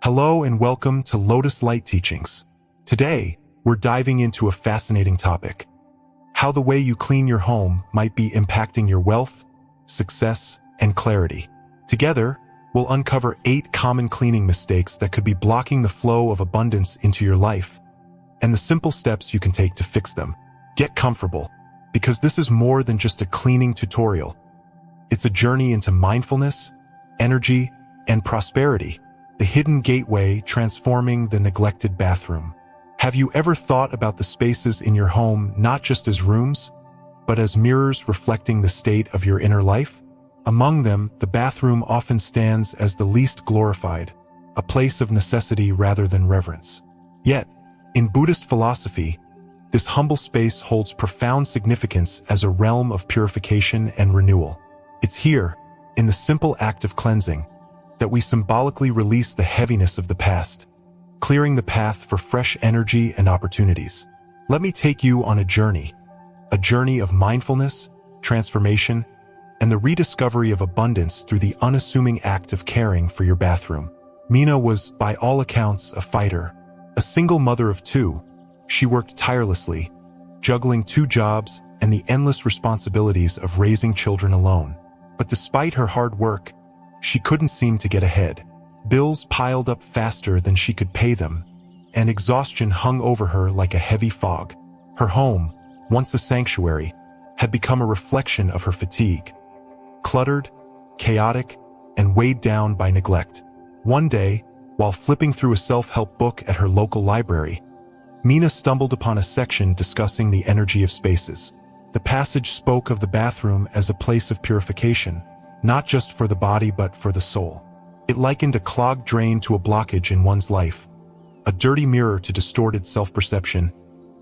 Hello and welcome to Lotus Light Teachings. Today, we're diving into a fascinating topic: how the way you clean your home might be impacting your wealth, success, and clarity. Together, we'll uncover 8 common cleaning mistakes that could be blocking the flow of abundance into your life, and the simple steps you can take to fix them. Get comfortable, because this is more than just a cleaning tutorial. It's a journey into mindfulness, energy, and prosperity. The hidden gateway transforming the neglected bathroom. Have you ever thought about the spaces in your home not just as rooms, but as mirrors reflecting the state of your inner life? Among them, the bathroom often stands as the least glorified, a place of necessity rather than reverence. Yet, in Buddhist philosophy, this humble space holds profound significance as a realm of purification and renewal. It's here, in the simple act of cleansing, that we symbolically release the heaviness of the past, clearing the path for fresh energy and opportunities. Let me take you on a journey of mindfulness, transformation, and the rediscovery of abundance through the unassuming act of caring for your bathroom. Mina was, by all accounts, a fighter. A single mother of 2, she worked tirelessly, juggling 2 jobs and the endless responsibilities of raising children alone. But despite her hard work, she couldn't seem to get ahead. Bills piled up faster than she could pay them, and exhaustion hung over her like a heavy fog. Her home, once a sanctuary, had become a reflection of her fatigue. Cluttered, chaotic, and weighed down by neglect. One day, while flipping through a self-help book at her local library, Mina stumbled upon a section discussing the energy of spaces. The passage spoke of the bathroom as a place of purification, not just for the body but for the soul. It likened a clogged drain to a blockage in one's life, a dirty mirror to distorted self-perception,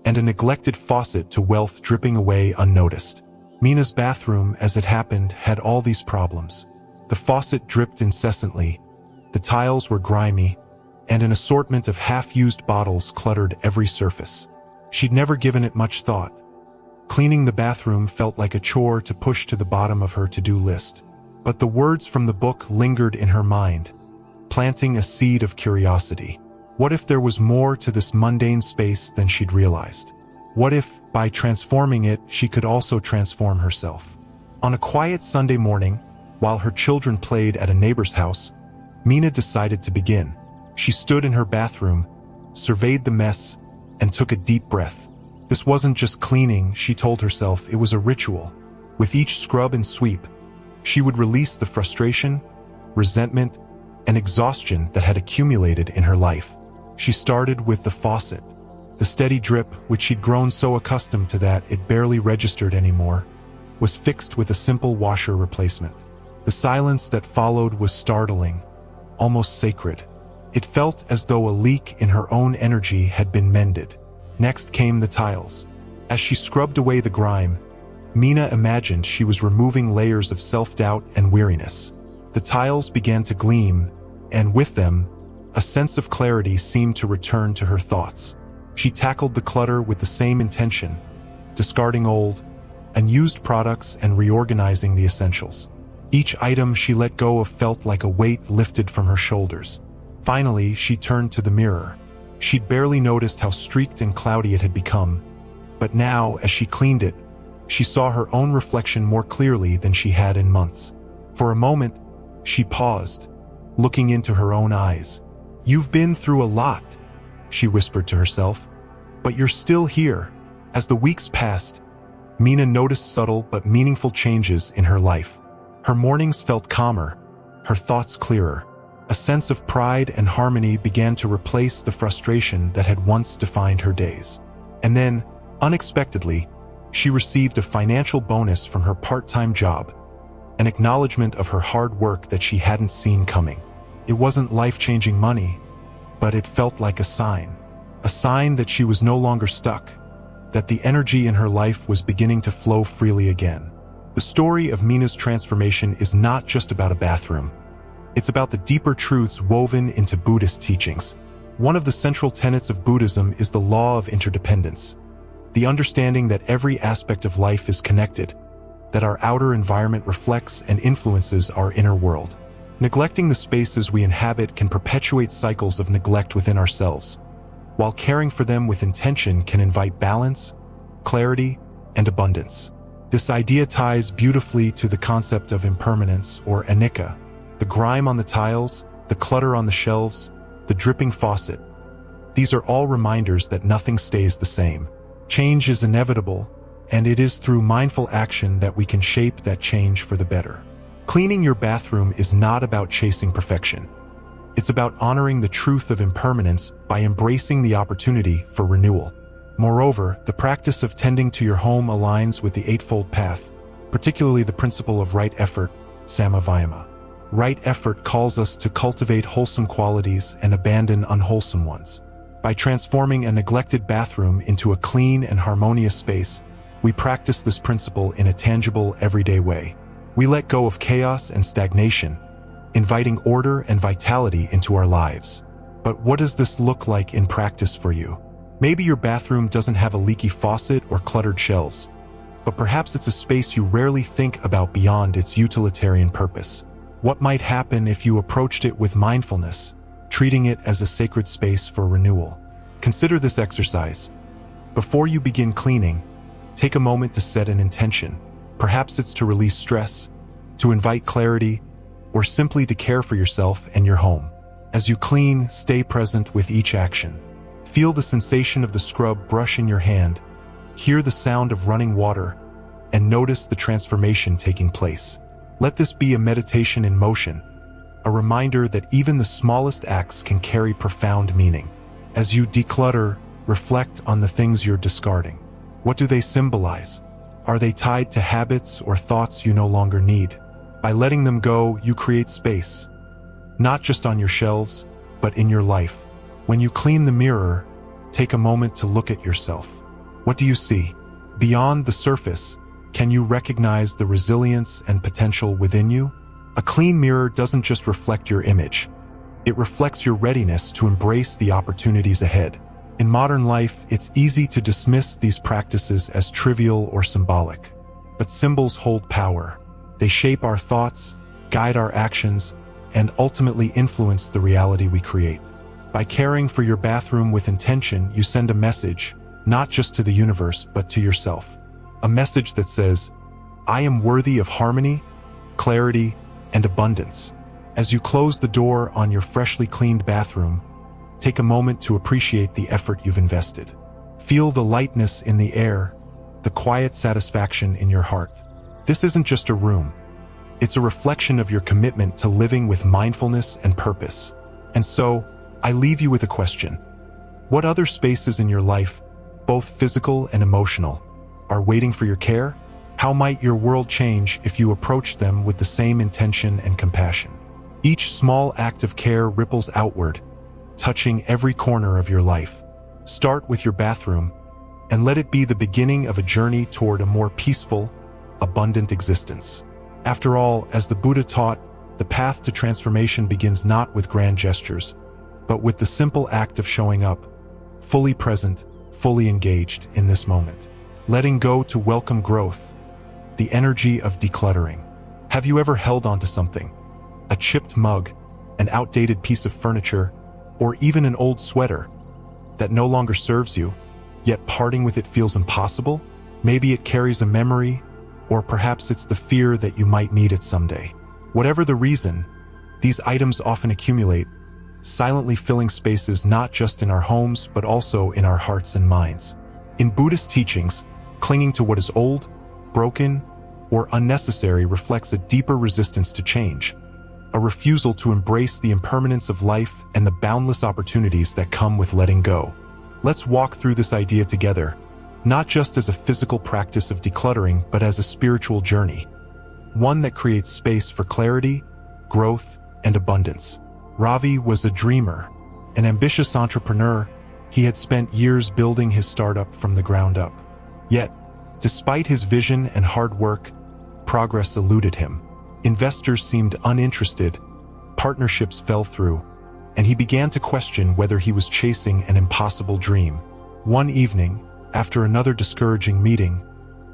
and a neglected faucet to wealth dripping away unnoticed. Mina's bathroom, as it happened, had all these problems. The faucet dripped incessantly, the tiles were grimy, and an assortment of half-used bottles cluttered every surface. She'd never given it much thought. Cleaning the bathroom felt like a chore to push to the bottom of her to-do list. But the words from the book lingered in her mind, planting a seed of curiosity. What if there was more to this mundane space than she'd realized? What if, by transforming it, she could also transform herself? On a quiet Sunday morning, while her children played at a neighbor's house, Mina decided to begin. She stood in her bathroom, surveyed the mess, and took a deep breath. This wasn't just cleaning, she told herself, it was a ritual. With each scrub and sweep, she would release the frustration, resentment, and exhaustion that had accumulated in her life. She started with the faucet. The steady drip, which she'd grown so accustomed to that it barely registered anymore, was fixed with a simple washer replacement. The silence that followed was startling, almost sacred. It felt as though a leak in her own energy had been mended. Next came the tiles. As she scrubbed away the grime, Mina imagined she was removing layers of self-doubt and weariness. The tiles began to gleam, and with them, a sense of clarity seemed to return to her thoughts. She tackled the clutter with the same intention, discarding old, unused products and reorganizing the essentials. Each item she let go of felt like a weight lifted from her shoulders. Finally, she turned to the mirror. She'd barely noticed how streaked and cloudy it had become, but now, as she cleaned it, she saw her own reflection more clearly than she had in months. For a moment, she paused, looking into her own eyes. "You've been through a lot," she whispered to herself, "but you're still here." As the weeks passed, Mina noticed subtle but meaningful changes in her life. Her mornings felt calmer, her thoughts clearer. A sense of pride and harmony began to replace the frustration that had once defined her days. And then, unexpectedly, she received a financial bonus from her part-time job, an acknowledgement of her hard work that she hadn't seen coming. It wasn't life-changing money, but it felt like a sign that she was no longer stuck, that the energy in her life was beginning to flow freely again. The story of Mina's transformation is not just about a bathroom. It's about the deeper truths woven into Buddhist teachings. One of the central tenets of Buddhism is the law of interdependence, the understanding that every aspect of life is connected, that our outer environment reflects and influences our inner world. Neglecting the spaces we inhabit can perpetuate cycles of neglect within ourselves, while caring for them with intention can invite balance, clarity, and abundance. This idea ties beautifully to the concept of impermanence, or anicca. The grime on the tiles, the clutter on the shelves, the dripping faucet. These are all reminders that nothing stays the same. Change is inevitable, and it is through mindful action that we can shape that change for the better. Cleaning your bathroom is not about chasing perfection. It's about honoring the truth of impermanence by embracing the opportunity for renewal. Moreover, the practice of tending to your home aligns with the Eightfold Path, particularly the principle of right effort, samavayama. Right effort calls us to cultivate wholesome qualities and abandon unwholesome ones. By transforming a neglected bathroom into a clean and harmonious space, we practice this principle in a tangible, everyday way. We let go of chaos and stagnation, inviting order and vitality into our lives. But what does this look like in practice for you? Maybe your bathroom doesn't have a leaky faucet or cluttered shelves, but perhaps it's a space you rarely think about beyond its utilitarian purpose. What might happen if you approached it with mindfulness, treating it as a sacred space for renewal? Consider this exercise. Before you begin cleaning, take a moment to set an intention. Perhaps it's to release stress, to invite clarity, or simply to care for yourself and your home. As you clean, stay present with each action. Feel the sensation of the scrub brush in your hand, hear the sound of running water, and notice the transformation taking place. Let this be a meditation in motion, a reminder that even the smallest acts can carry profound meaning. As you declutter, reflect on the things you're discarding. What do they symbolize? Are they tied to habits or thoughts you no longer need? By letting them go, you create space, not just on your shelves, but in your life. When you clean the mirror, take a moment to look at yourself. What do you see? Beyond the surface, can you recognize the resilience and potential within you? A clean mirror doesn't just reflect your image. It reflects your readiness to embrace the opportunities ahead. In modern life, it's easy to dismiss these practices as trivial or symbolic. But symbols hold power. They shape our thoughts, guide our actions, and ultimately influence the reality we create. By caring for your bathroom with intention, you send a message, not just to the universe, but to yourself. A message that says, I am worthy of harmony, clarity, and abundance. As you close the door on your freshly cleaned bathroom, take a moment to appreciate the effort you've invested. Feel the lightness in the air, the quiet satisfaction in your heart. This isn't just a room. It's a reflection of your commitment to living with mindfulness and purpose. And so, I leave you with a question. What other spaces in your life, both physical and emotional, are waiting for your care? How might your world change if you approached them with the same intention and compassion? Each small act of care ripples outward, touching every corner of your life. Start with your bathroom, and let it be the beginning of a journey toward a more peaceful, abundant existence. After all, as the Buddha taught, the path to transformation begins not with grand gestures, but with the simple act of showing up, fully present, fully engaged in this moment. Letting go to welcome growth, the energy of decluttering. Have you ever held onto something? A chipped mug, an outdated piece of furniture, or even an old sweater that no longer serves you, yet parting with it feels impossible? Maybe it carries a memory, or perhaps it's the fear that you might need it someday. Whatever the reason, these items often accumulate, silently filling spaces not just in our homes but also in our hearts and minds. In Buddhist teachings, clinging to what is old, broken, or unnecessary reflects a deeper resistance to change, a refusal to embrace the impermanence of life and the boundless opportunities that come with letting go. Let's walk through this idea together, not just as a physical practice of decluttering, but as a spiritual journey, one that creates space for clarity, growth, and abundance. Ravi was a dreamer, an ambitious entrepreneur. He had spent years building his startup from the ground up. Yet, despite his vision and hard work, progress eluded him. Investors seemed uninterested, partnerships fell through, and he began to question whether he was chasing an impossible dream. One evening, after another discouraging meeting,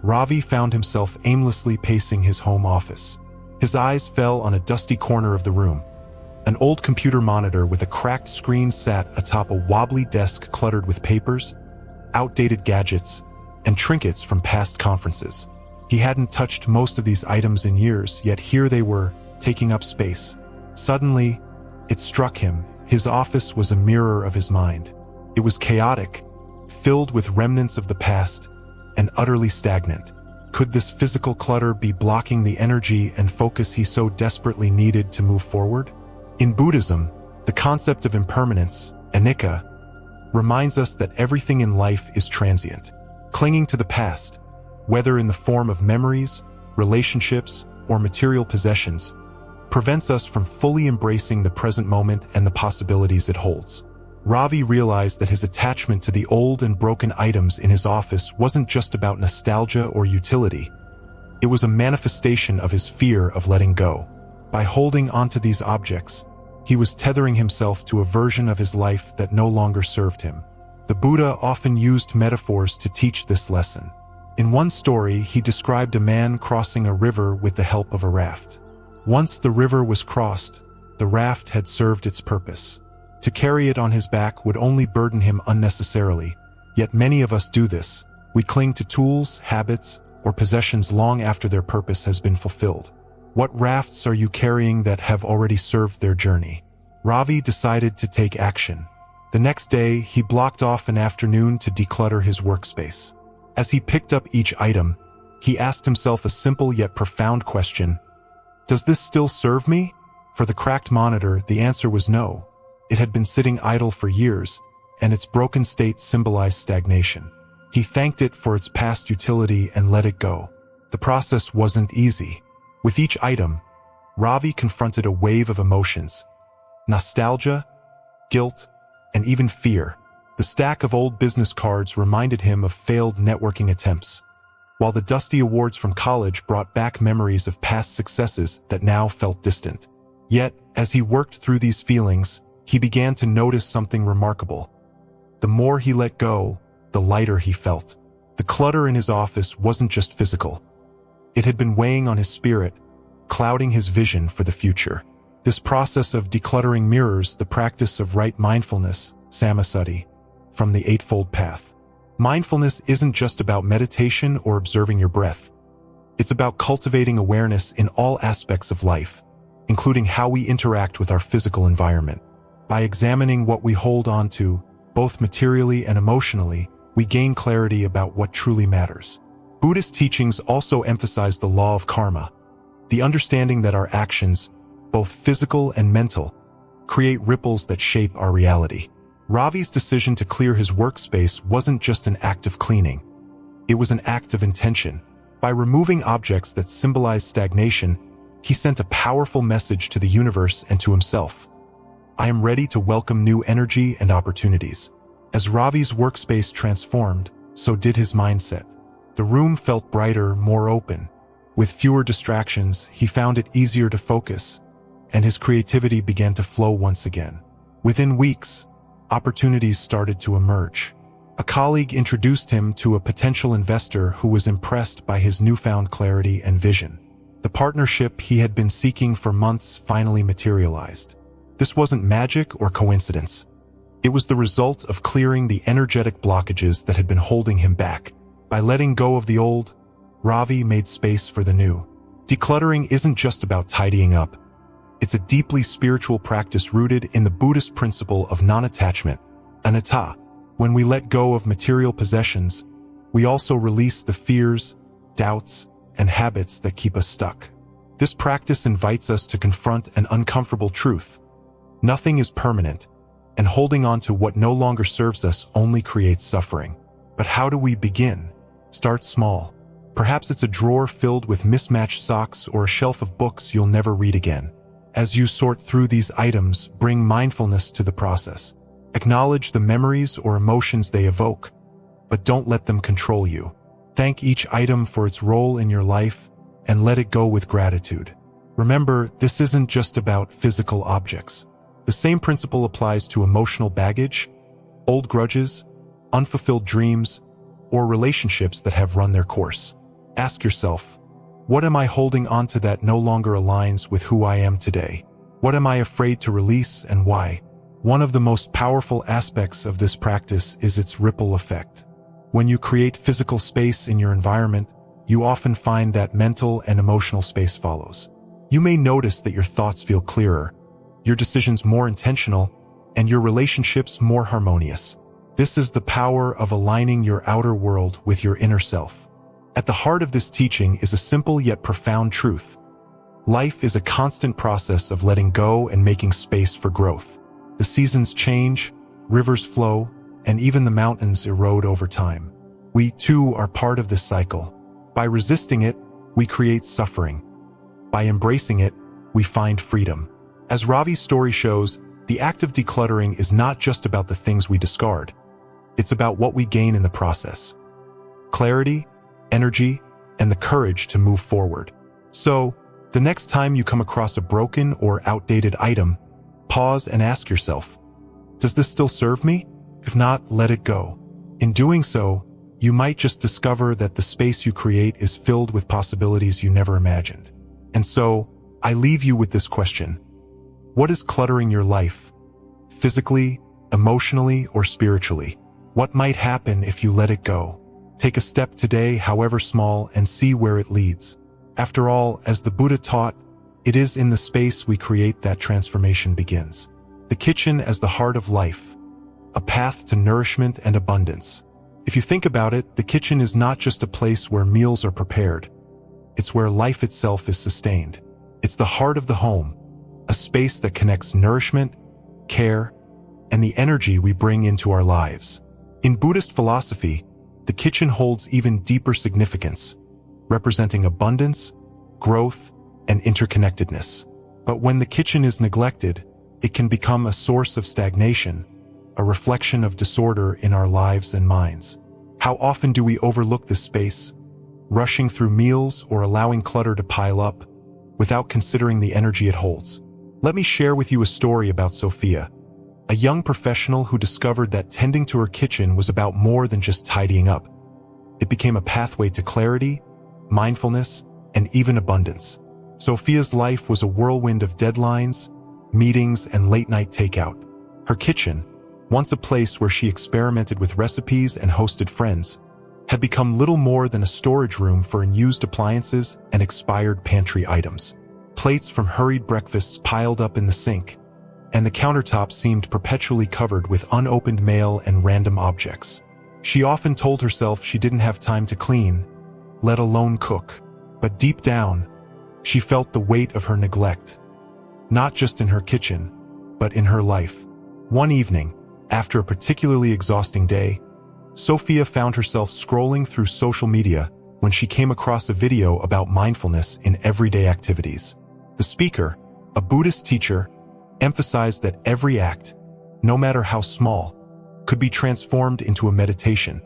Ravi found himself aimlessly pacing his home office. His eyes fell on a dusty corner of the room. An old computer monitor with a cracked screen sat atop a wobbly desk cluttered with papers, outdated gadgets, and trinkets from past conferences. He hadn't touched most of these items in years, yet here they were, taking up space. Suddenly, it struck him. His office was a mirror of his mind. It was chaotic, filled with remnants of the past, and utterly stagnant. Could this physical clutter be blocking the energy and focus he so desperately needed to move forward? In Buddhism, the concept of impermanence, anicca, reminds us that everything in life is transient. Clinging to the past, whether in the form of memories, relationships, or material possessions, prevents us from fully embracing the present moment and the possibilities it holds. Ravi realized that his attachment to the old and broken items in his office wasn't just about nostalgia or utility. It was a manifestation of his fear of letting go. By holding onto these objects, he was tethering himself to a version of his life that no longer served him. The Buddha often used metaphors to teach this lesson. In one story, he described a man crossing a river with the help of a raft. Once the river was crossed, the raft had served its purpose. To carry it on his back would only burden him unnecessarily, yet many of us do this. We cling to tools, habits, or possessions long after their purpose has been fulfilled. What rafts are you carrying that have already served their journey? Ravi decided to take action. The next day, he blocked off an afternoon to declutter his workspace. As he picked up each item, he asked himself a simple yet profound question: does this still serve me? For the cracked monitor, the answer was no. It had been sitting idle for years, and its broken state symbolized stagnation. He thanked it for its past utility and let it go. The process wasn't easy. With each item, Ravi confronted a wave of emotions: nostalgia, guilt, and even fear. The stack of old business cards reminded him of failed networking attempts, while the dusty awards from college brought back memories of past successes that now felt distant. Yet, as he worked through these feelings, he began to notice something remarkable. The more he let go, the lighter he felt. The clutter in his office wasn't just physical. It had been weighing on his spirit, clouding his vision for the future. This process of decluttering mirrors the practice of right mindfulness, samasati, from the Eightfold Path. Mindfulness isn't just about meditation or observing your breath. It's about cultivating awareness in all aspects of life, including how we interact with our physical environment. By examining what we hold on to, both materially and emotionally, we gain clarity about what truly matters. Buddhist teachings also emphasize the law of karma, the understanding that our actions, both physical and mental, create ripples that shape our reality. Ravi's decision to clear his workspace wasn't just an act of cleaning. It was an act of intention. By removing objects that symbolize stagnation, he sent a powerful message to the universe and to himself. I am ready to welcome new energy and opportunities. As Ravi's workspace transformed, so did his mindset. The room felt brighter, more open. With fewer distractions, he found it easier to focus, and his creativity began to flow once again. Within weeks, opportunities started to emerge. A colleague introduced him to a potential investor who was impressed by his newfound clarity and vision. The partnership he had been seeking for months finally materialized. This wasn't magic or coincidence. It was the result of clearing the energetic blockages that had been holding him back. By letting go of the old, Ravi made space for the new. Decluttering isn't just about tidying up. It's a deeply spiritual practice rooted in the Buddhist principle of non-attachment, anatta. When we let go of material possessions, we also release the fears, doubts, and habits that keep us stuck. This practice invites us to confront an uncomfortable truth. Nothing is permanent, and holding on to what no longer serves us only creates suffering. But how do we begin? Start small. Perhaps it's a drawer filled with mismatched socks or a shelf of books you'll never read again. As you sort through these items, bring mindfulness to the process. Acknowledge the memories or emotions they evoke, but don't let them control you. Thank each item for its role in your life and let it go with gratitude. Remember, this isn't just about physical objects. The same principle applies to emotional baggage, old grudges, unfulfilled dreams, or relationships that have run their course. Ask yourself, What am I holding onto that no longer aligns with who I am today? What am I afraid to release and why? One of the most powerful aspects of this practice is its ripple effect. When you create physical space in your environment, you often find that mental and emotional space follows. You may notice that your thoughts feel clearer, your decisions more intentional, and your relationships more harmonious. This is the power of aligning your outer world with your inner self. At the heart of this teaching is a simple yet profound truth. Life is a constant process of letting go and making space for growth. The seasons change, rivers flow, and even the mountains erode over time. We, too, are part of this cycle. By resisting it, we create suffering. By embracing it, we find freedom. As Ravi's story shows, the act of decluttering is not just about the things we discard. It's about what we gain in the process. Clarity, energy, and the courage to move forward. So, the next time you come across a broken or outdated item, pause and ask yourself, does this still serve me? If not, let it go. In doing so, you might just discover that the space you create is filled with possibilities you never imagined. And so, I leave you with this question. What is cluttering your life? Physically, emotionally, or spiritually? What might happen if you let it go? Take a step today, however small, and see where it leads. After all, as the Buddha taught, it is in the space we create that transformation begins. The kitchen as the heart of life, a path to nourishment and abundance. If you think about it, the kitchen is not just a place where meals are prepared. It's where life itself is sustained. It's the heart of the home, a space that connects nourishment, care, and the energy we bring into our lives. In Buddhist philosophy, the kitchen holds even deeper significance, representing abundance, growth, and interconnectedness. But when the kitchen is neglected, it can become a source of stagnation, a reflection of disorder in our lives and minds. How often do we overlook this space, rushing through meals or allowing clutter to pile up, without considering the energy it holds? Let me share with you a story about Sophia, a young professional who discovered that tending to her kitchen was about more than just tidying up. It became a pathway to clarity, mindfulness, and even abundance. Sophia's life was a whirlwind of deadlines, meetings, and late-night takeout. Her kitchen, once a place where she experimented with recipes and hosted friends, had become little more than a storage room for unused appliances and expired pantry items. Plates from hurried breakfasts piled up in the sink, and the countertop seemed perpetually covered with unopened mail and random objects. She often told herself she didn't have time to clean, let alone cook. But deep down, she felt the weight of her neglect, not just in her kitchen, but in her life. One evening, after a particularly exhausting day, Sophia found herself scrolling through social media when she came across a video about mindfulness in everyday activities. The speaker, a Buddhist teacher, emphasized that every act, no matter how small, could be transformed into a meditation,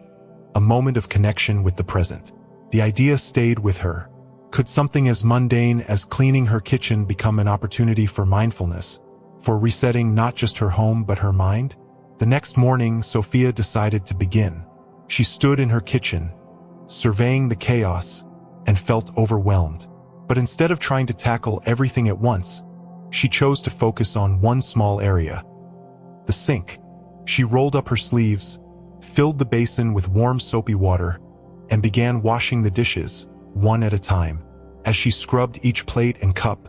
a moment of connection with the present. The idea stayed with her. Could something as mundane as cleaning her kitchen become an opportunity for mindfulness, for resetting not just her home but her mind? The next morning, Sophia decided to begin. She stood in her kitchen, surveying the chaos, and felt overwhelmed. But instead of trying to tackle everything at once, she chose to focus on one small area: the sink. She rolled up her sleeves, filled the basin with warm soapy water, and began washing the dishes, one at a time. As she scrubbed each plate and cup,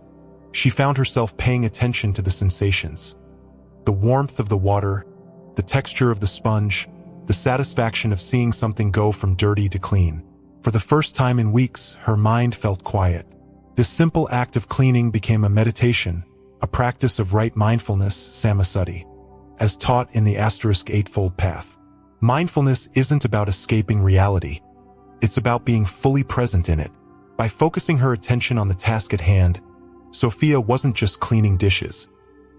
she found herself paying attention to the sensations. The warmth of the water, the texture of the sponge, the satisfaction of seeing something go from dirty to clean. For the first time in weeks, her mind felt quiet. This simple act of cleaning became a meditation, a practice of right mindfulness, samasati, as taught in the *Eightfold Path. Mindfulness isn't about escaping reality. It's about being fully present in it. By focusing her attention on the task at hand, Sophia wasn't just cleaning dishes.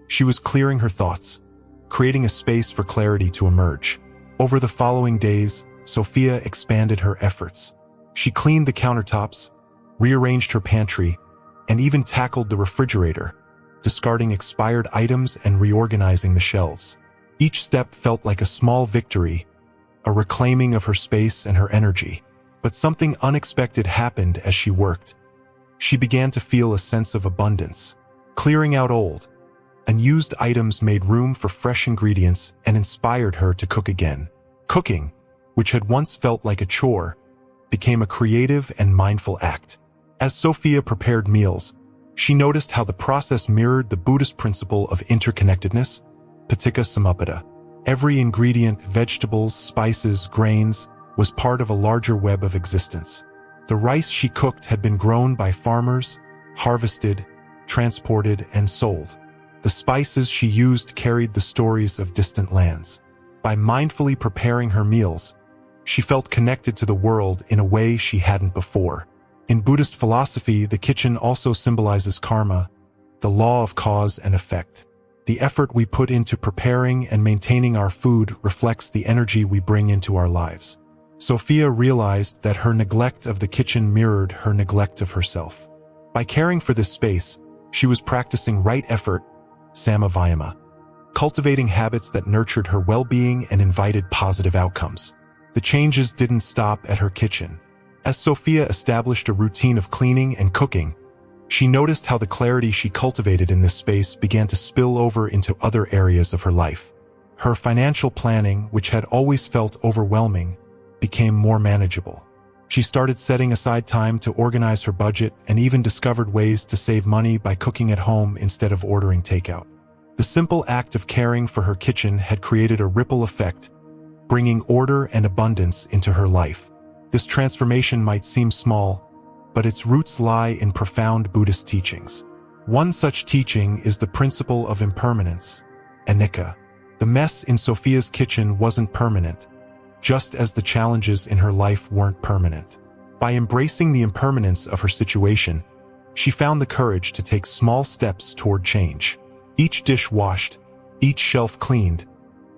She was clearing her thoughts, creating a space for clarity to emerge. Over the following days, Sophia expanded her efforts. She cleaned the countertops, rearranged her pantry, and even tackled the refrigerator, discarding expired items and reorganizing the shelves. Each step felt like a small victory, a reclaiming of her space and her energy. But something unexpected happened as she worked. she began to feel a sense of abundance. Clearing out old, unused items made room for fresh ingredients and inspired her to cook again. Cooking, which had once felt like a chore, became a creative and mindful act. As Sophia prepared meals, she noticed how the process mirrored the Buddhist principle of interconnectedness, paticca samuppada. Every ingredient, vegetables, spices, grains, was part of a larger web of existence. The rice she cooked had been grown by farmers, harvested, transported, and sold. The spices she used carried the stories of distant lands. By mindfully preparing her meals, she felt connected to the world in a way she hadn't before. In Buddhist philosophy, the kitchen also symbolizes karma, the law of cause and effect. The effort we put into preparing and maintaining our food reflects the energy we bring into our lives. Sophia realized that her neglect of the kitchen mirrored her neglect of herself. By caring for this space, she was practicing right effort, samavayama, cultivating habits that nurtured her well-being and invited positive outcomes. The changes didn't stop at her kitchen. As Sophia established a routine of cleaning and cooking, she noticed how the clarity she cultivated in this space began to spill over into other areas of her life. Her financial planning, which had always felt overwhelming, became more manageable. She started setting aside time to organize her budget and even discovered ways to save money by cooking at home instead of ordering takeout. The simple act of caring for her kitchen had created a ripple effect, bringing order and abundance into her life. This transformation might seem small, but its roots lie in profound Buddhist teachings. One such teaching is the principle of impermanence, anicca. The mess in Sophia's kitchen wasn't permanent, just as the challenges in her life weren't permanent. By embracing the impermanence of her situation, she found the courage to take small steps toward change. Each dish washed, each shelf cleaned,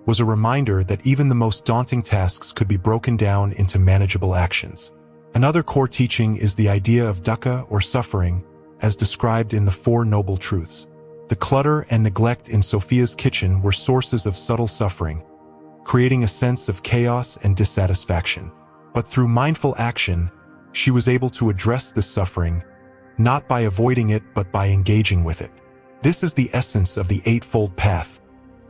was a reminder that even the most daunting tasks could be broken down into manageable actions. Another core teaching is the idea of dukkha or suffering, as described in the Four Noble Truths. The clutter and neglect in Sophia's kitchen were sources of subtle suffering, creating a sense of chaos and dissatisfaction. But through mindful action, she was able to address this suffering, not by avoiding it but by engaging with it. This is the essence of the Eightfold Path,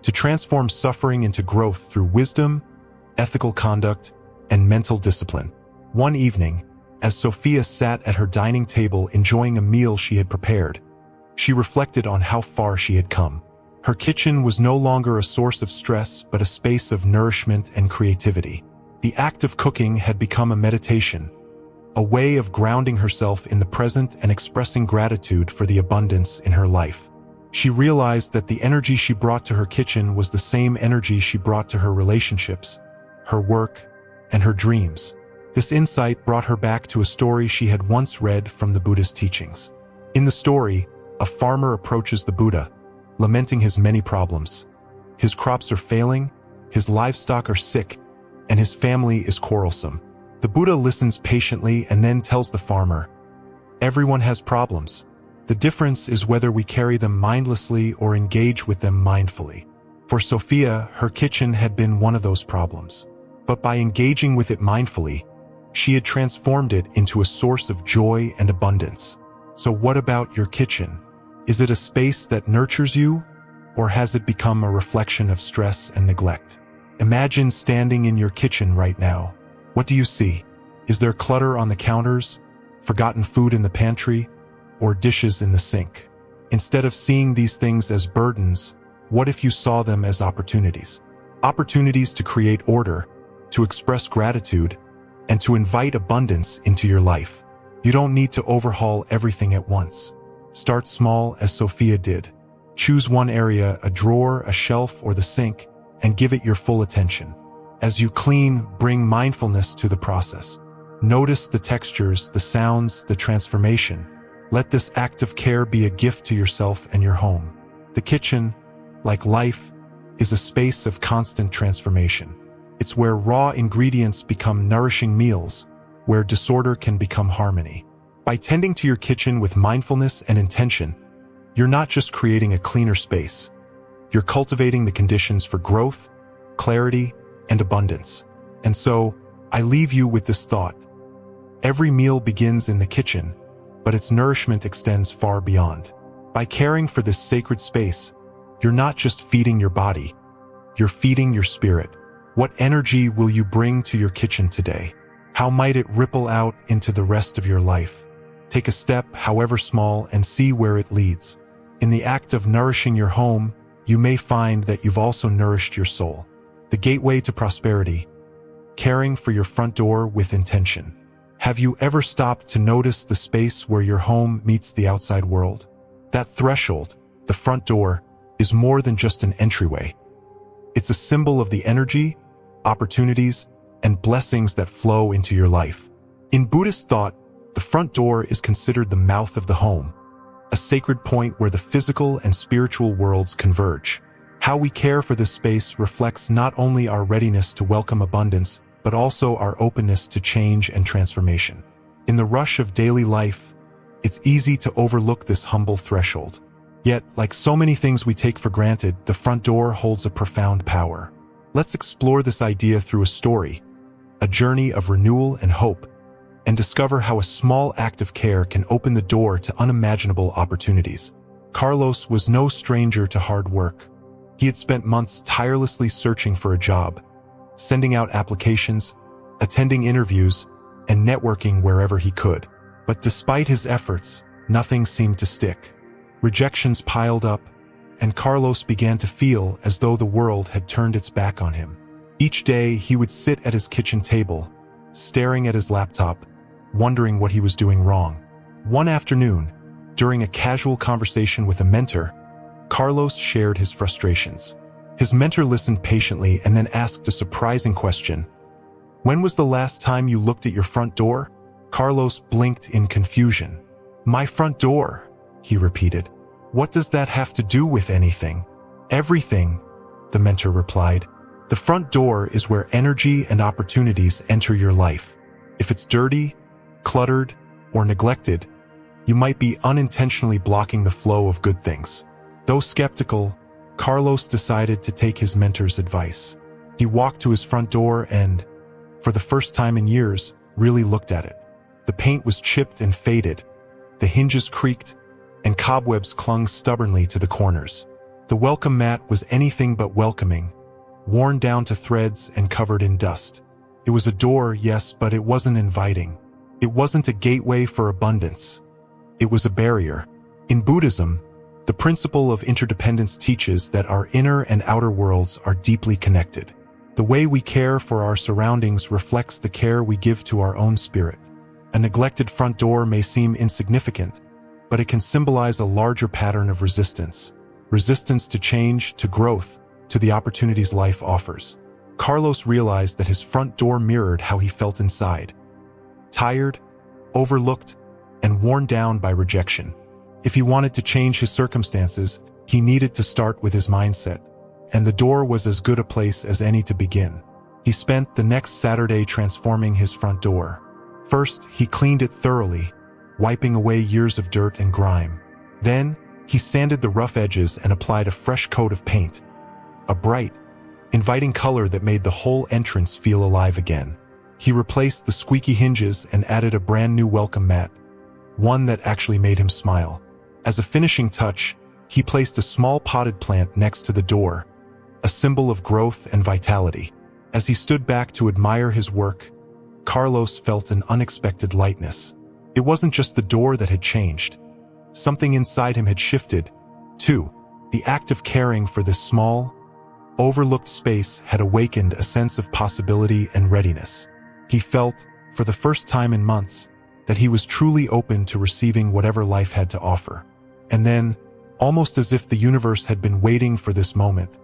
to transform suffering into growth through wisdom, ethical conduct, and mental discipline. One evening, as Sophia sat at her dining table enjoying a meal she had prepared, she reflected on how far she had come. Her kitchen was no longer a source of stress but a space of nourishment and creativity. The act of cooking had become a meditation, a way of grounding herself in the present and expressing gratitude for the abundance in her life. She realized that the energy she brought to her kitchen was the same energy she brought to her relationships, her work, and her dreams. This insight brought her back to a story she had once read from the Buddhist teachings. In the story, a farmer approaches the Buddha, lamenting his many problems. His crops are failing, his livestock are sick, and his family is quarrelsome. The Buddha listens patiently and then tells the farmer, "Everyone has problems. The difference is whether we carry them mindlessly or engage with them mindfully." For Sophia, her kitchen had been one of those problems. But by engaging with it mindfully, she had transformed it into a source of joy and abundance. So what about your kitchen? Is it a space that nurtures you, or has it become a reflection of stress and neglect? Imagine standing in your kitchen right now. What do you see? Is there clutter on the counters, forgotten food in the pantry, or dishes in the sink? Instead of seeing these things as burdens, what if you saw them as opportunities? Opportunities to create order, to express gratitude, and to invite abundance into your life. You don't need to overhaul everything at once. Start small as Sophia did. Choose one area, a drawer, a shelf, or the sink, and give it your full attention. As you clean, bring mindfulness to the process. Notice the textures, the sounds, the transformation. Let this act of care be a gift to yourself and your home. The kitchen, like life, is a space of constant transformation. It's where raw ingredients become nourishing meals, where disorder can become harmony. By tending to your kitchen with mindfulness and intention, you're not just creating a cleaner space. You're cultivating the conditions for growth, clarity, and abundance. And so, I leave you with this thought. Every meal begins in the kitchen, but its nourishment extends far beyond. By caring for this sacred space, you're not just feeding your body, you're feeding your spirit. What energy will you bring to your kitchen today? How might it ripple out into the rest of your life? Take a step, however small, and see where it leads. In the act of nourishing your home, you may find that you've also nourished your soul. The gateway to prosperity. Caring for your front door with intention. Have you ever stopped to notice the space where your home meets the outside world? That threshold, the front door, is more than just an entryway. It's a symbol of the energy, opportunities, and blessings that flow into your life. In Buddhist thought, the front door is considered the mouth of the home, a sacred point where the physical and spiritual worlds converge. How we care for this space reflects not only our readiness to welcome abundance, but also our openness to change and transformation. In the rush of daily life, it's easy to overlook this humble threshold. Yet, like so many things we take for granted, the front door holds a profound power. Let's explore this idea through a story, a journey of renewal and hope, and discover how a small act of care can open the door to unimaginable opportunities. Carlos was no stranger to hard work. He had spent months tirelessly searching for a job, sending out applications, attending interviews, and networking wherever he could. But despite his efforts, nothing seemed to stick. Rejections piled up, and Carlos began to feel as though the world had turned its back on him. Each day, he would sit at his kitchen table, staring at his laptop, wondering what he was doing wrong. One afternoon, during a casual conversation with a mentor, Carlos shared his frustrations. His mentor listened patiently and then asked a surprising question. "When was the last time you looked at your front door?" Carlos blinked in confusion. "My front door," he repeated. "What does that have to do with anything?" "Everything," the mentor replied. "The front door is where energy and opportunities enter your life. If it's dirty, cluttered, or neglected, you might be unintentionally blocking the flow of good things." Though skeptical, Carlos decided to take his mentor's advice. He walked to his front door and, for the first time in years, really looked at it. The paint was chipped and faded, the hinges creaked, and cobwebs clung stubbornly to the corners. The welcome mat was anything but welcoming, worn down to threads and covered in dust. It was a door, yes, but it wasn't inviting. It wasn't a gateway for abundance. It was a barrier. In Buddhism, the principle of interdependence teaches that our inner and outer worlds are deeply connected. The way we care for our surroundings reflects the care we give to our own spirit. A neglected front door may seem insignificant, but it can symbolize a larger pattern of resistance. Resistance to change, to growth, to the opportunities life offers. Carlos realized that his front door mirrored how he felt inside. Tired, overlooked, and worn down by rejection. If he wanted to change his circumstances, he needed to start with his mindset, and the door was as good a place as any to begin. He spent the next Saturday transforming his front door. First, he cleaned it thoroughly, wiping away years of dirt and grime. Then, he sanded the rough edges and applied a fresh coat of paint, a bright, inviting color that made the whole entrance feel alive again. He replaced the squeaky hinges and added a brand new welcome mat, one that actually made him smile. As a finishing touch, he placed a small potted plant next to the door, a symbol of growth and vitality. As he stood back to admire his work, Carlos felt an unexpected lightness. It wasn't just the door that had changed. Something inside him had shifted, too. The act of caring for this small, overlooked space had awakened a sense of possibility and readiness. He felt, for the first time in months, that he was truly open to receiving whatever life had to offer. And then, almost as if the universe had been waiting for this moment,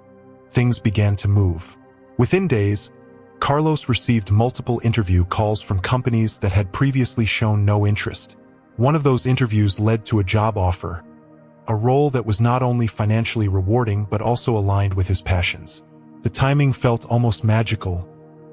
things began to move. Within days, Carlos received multiple interview calls from companies that had previously shown no interest. One of those interviews led to a job offer, a role that was not only financially rewarding but also aligned with his passions. The timing felt almost magical,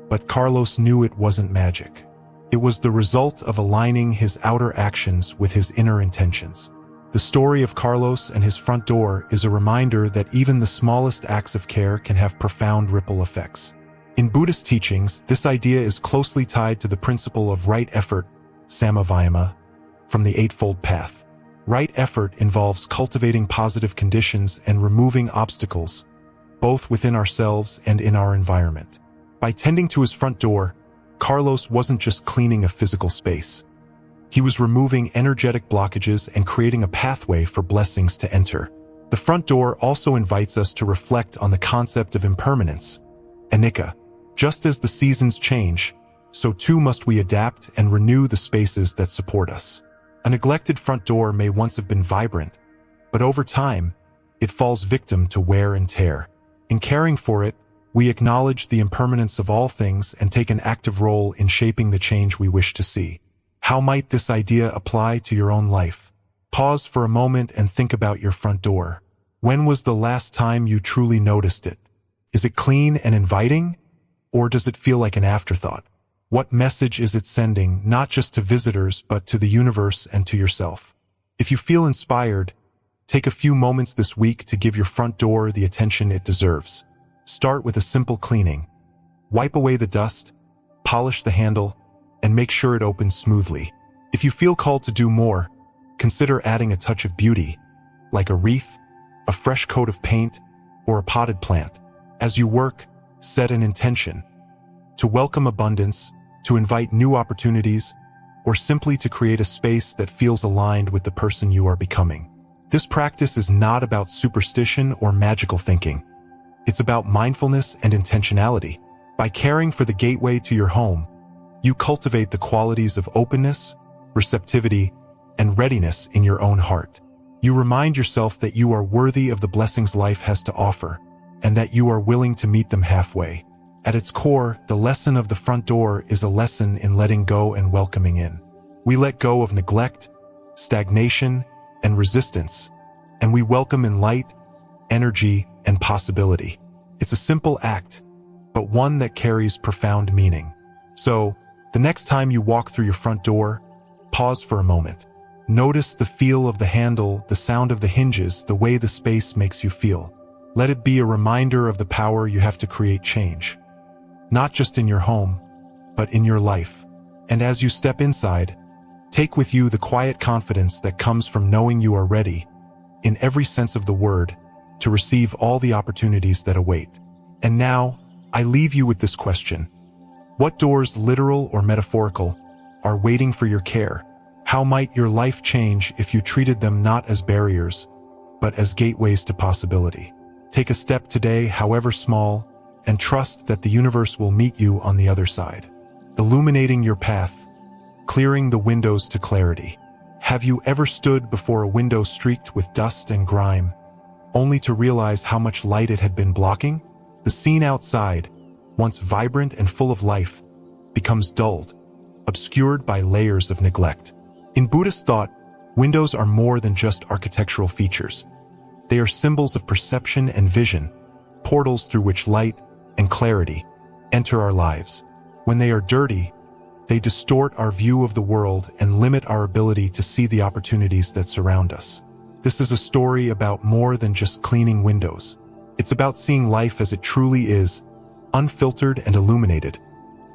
but Carlos knew it wasn't magic. It was the result of aligning his outer actions with his inner intentions. The story of Carlos and his front door is a reminder that even the smallest acts of care can have profound ripple effects. In Buddhist teachings, this idea is closely tied to the principle of right effort, samavayama, from the Eightfold Path. Right effort involves cultivating positive conditions and removing obstacles, both within ourselves and in our environment. By tending to his front door, Carlos wasn't just cleaning a physical space. He was removing energetic blockages and creating a pathway for blessings to enter. The front door also invites us to reflect on the concept of impermanence, anicca. Just as the seasons change, so too must we adapt and renew the spaces that support us. A neglected front door may once have been vibrant, but over time, it falls victim to wear and tear. In caring for it, we acknowledge the impermanence of all things and take an active role in shaping the change we wish to see. How might this idea apply to your own life? Pause for a moment and think about your front door. When was the last time you truly noticed it? Is it clean and inviting, or does it feel like an afterthought? What message is it sending, not just to visitors, but to the universe and to yourself? If you feel inspired, take a few moments this week to give your front door the attention it deserves. Start with a simple cleaning. Wipe away the dust, polish the handle, and make sure it opens smoothly. If you feel called to do more, consider adding a touch of beauty, like a wreath, a fresh coat of paint, or a potted plant. As you work, set an intention to welcome abundance, to invite new opportunities, or simply to create a space that feels aligned with the person you are becoming. This practice is not about superstition or magical thinking. It's about mindfulness and intentionality. By caring for the gateway to your home, you cultivate the qualities of openness, receptivity, and readiness in your own heart. You remind yourself that you are worthy of the blessings life has to offer, and that you are willing to meet them halfway. At its core, the lesson of the front door is a lesson in letting go and welcoming in. We let go of neglect, stagnation, and resistance, and we welcome in light, energy, and possibility. It's a simple act, but one that carries profound meaning. So, the next time you walk through your front door, pause for a moment. Notice the feel of the handle, the sound of the hinges, the way the space makes you feel. Let it be a reminder of the power you have to create change. Not just in your home, but in your life. And as you step inside, take with you the quiet confidence that comes from knowing you are ready, in every sense of the word, to receive all the opportunities that await. And now, I leave you with this question. What doors, literal or metaphorical, are waiting for your care? How might your life change if you treated them not as barriers, but as gateways to possibility? Take a step today, however small, and trust that the universe will meet you on the other side, illuminating your path, clearing the windows to clarity. Have you ever stood before a window streaked with dust and grime, only to realize how much light it had been blocking? The scene outside, once vibrant and full of life, becomes dulled, obscured by layers of neglect. In Buddhist thought, windows are more than just architectural features. They are symbols of perception and vision, portals through which light and clarity enter our lives. When they are dirty, they distort our view of the world and limit our ability to see the opportunities that surround us. This is a story about more than just cleaning windows. It's about seeing life as it truly is, unfiltered and illuminated,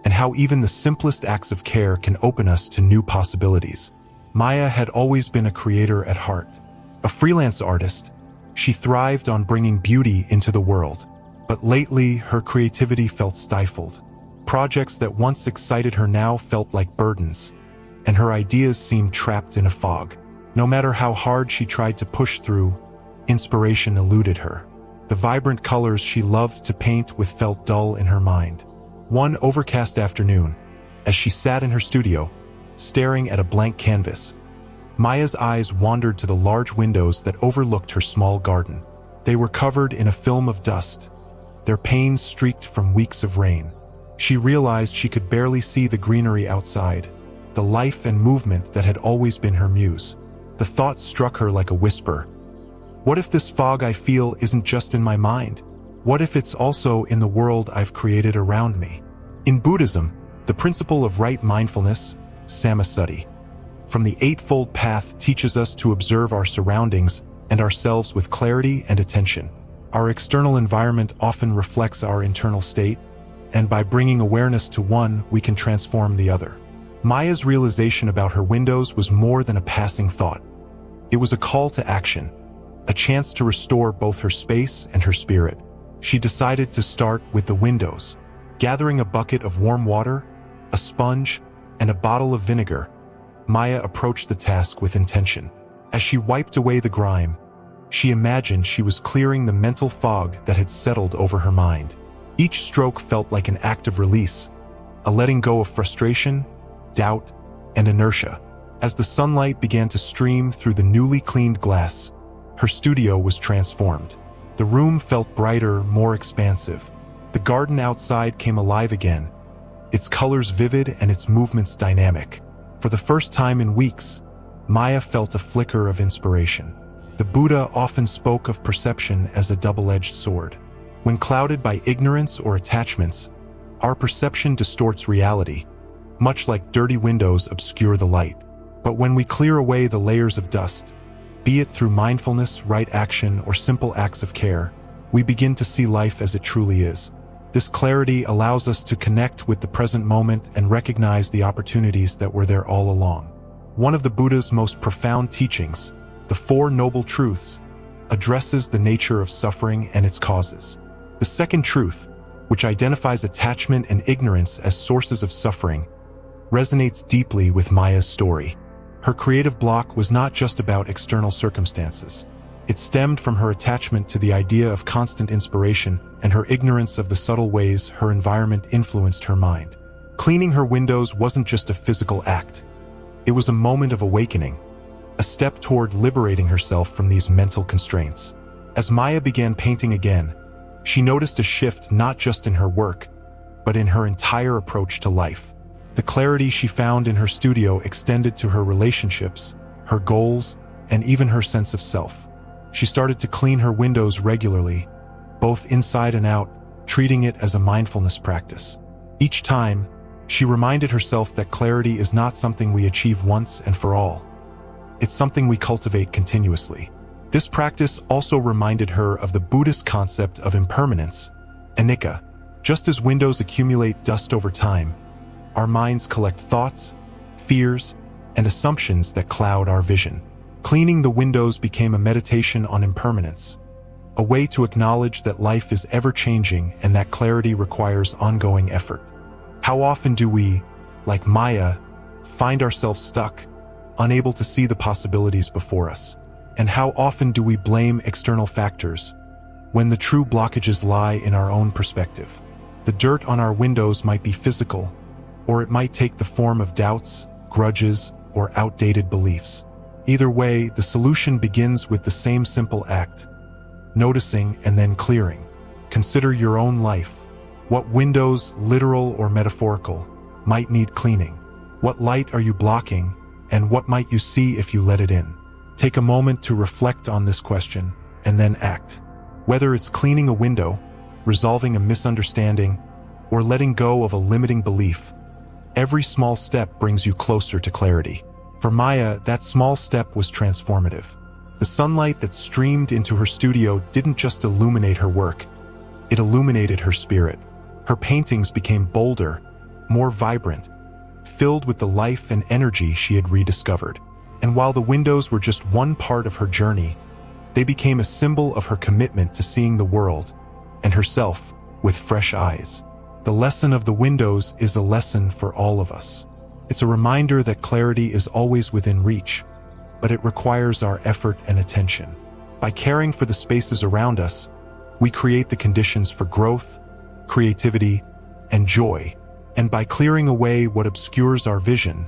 and how even the simplest acts of care can open us to new possibilities. Maya had always been a creator at heart. A freelance artist, she thrived on bringing beauty into the world. But lately, her creativity felt stifled. Projects that once excited her now felt like burdens, and her ideas seemed trapped in a fog. No matter how hard she tried to push through, inspiration eluded her. The vibrant colors she loved to paint with felt dull in her mind. One overcast afternoon, as she sat in her studio, staring at a blank canvas, Maya's eyes wandered to the large windows that overlooked her small garden. They were covered in a film of dust, their panes streaked from weeks of rain. She realized she could barely see the greenery outside, the life and movement that had always been her muse. The thought struck her like a whisper. What if this fog I feel isn't just in my mind? What if it's also in the world I've created around me? In Buddhism, the principle of right mindfulness, samasati, from the Eightfold Path teaches us to observe our surroundings and ourselves with clarity and attention. Our external environment often reflects our internal state, and by bringing awareness to one, we can transform the other. Maya's realization about her windows was more than a passing thought. It was a call to action, a chance to restore both her space and her spirit. She decided to start with the windows. Gathering a bucket of warm water, a sponge, and a bottle of vinegar, Maya approached the task with intention. As she wiped away the grime, she imagined she was clearing the mental fog that had settled over her mind. Each stroke felt like an act of release, a letting go of frustration, doubt, and inertia. As the sunlight began to stream through the newly cleaned glass, her studio was transformed. The room felt brighter, more expansive. The garden outside came alive again, its colors vivid and its movements dynamic. For the first time in weeks, Maya felt a flicker of inspiration. The Buddha often spoke of perception as a double-edged sword. When clouded by ignorance or attachments, our perception distorts reality, much like dirty windows obscure the light. But when we clear away the layers of dust, be it through mindfulness, right action, or simple acts of care, we begin to see life as it truly is. This clarity allows us to connect with the present moment and recognize the opportunities that were there all along. One of the Buddha's most profound teachings, the Four Noble Truths, addresses the nature of suffering and its causes. The second truth, which identifies attachment and ignorance as sources of suffering, resonates deeply with Maya's story. Her creative block was not just about external circumstances. It stemmed from her attachment to the idea of constant inspiration and her ignorance of the subtle ways her environment influenced her mind. Cleaning her windows wasn't just a physical act. It was a moment of awakening, a step toward liberating herself from these mental constraints. As Maya began painting again, she noticed a shift not just in her work, but in her entire approach to life. The clarity she found in her studio extended to her relationships, her goals, and even her sense of self. She started to clean her windows regularly, both inside and out, treating it as a mindfulness practice. Each time, she reminded herself that clarity is not something we achieve once and for all. It's something we cultivate continuously. This practice also reminded her of the Buddhist concept of impermanence, anicca. Just as windows accumulate dust over time, our minds collect thoughts, fears, and assumptions that cloud our vision. Cleaning the windows became a meditation on impermanence, a way to acknowledge that life is ever-changing and that clarity requires ongoing effort. How often do we, like Maya, find ourselves stuck, unable to see the possibilities before us? And how often do we blame external factors, when the true blockages lie in our own perspective? The dirt on our windows might be physical, or it might take the form of doubts, grudges, or outdated beliefs. Either way, the solution begins with the same simple act: noticing and then clearing. Consider your own life. What windows, literal or metaphorical, might need cleaning? What light are you blocking, and what might you see if you let it in? Take a moment to reflect on this question, and then act. Whether it's cleaning a window, resolving a misunderstanding, or letting go of a limiting belief, every small step brings you closer to clarity. For Maya, that small step was transformative. The sunlight that streamed into her studio didn't just illuminate her work, it illuminated her spirit. Her paintings became bolder, more vibrant, filled with the life and energy she had rediscovered. And while the windows were just one part of her journey, they became a symbol of her commitment to seeing the world and herself with fresh eyes. The lesson of the windows is a lesson for all of us. It's a reminder that clarity is always within reach, but it requires our effort and attention. By caring for the spaces around us, we create the conditions for growth, creativity, and joy. And by clearing away what obscures our vision,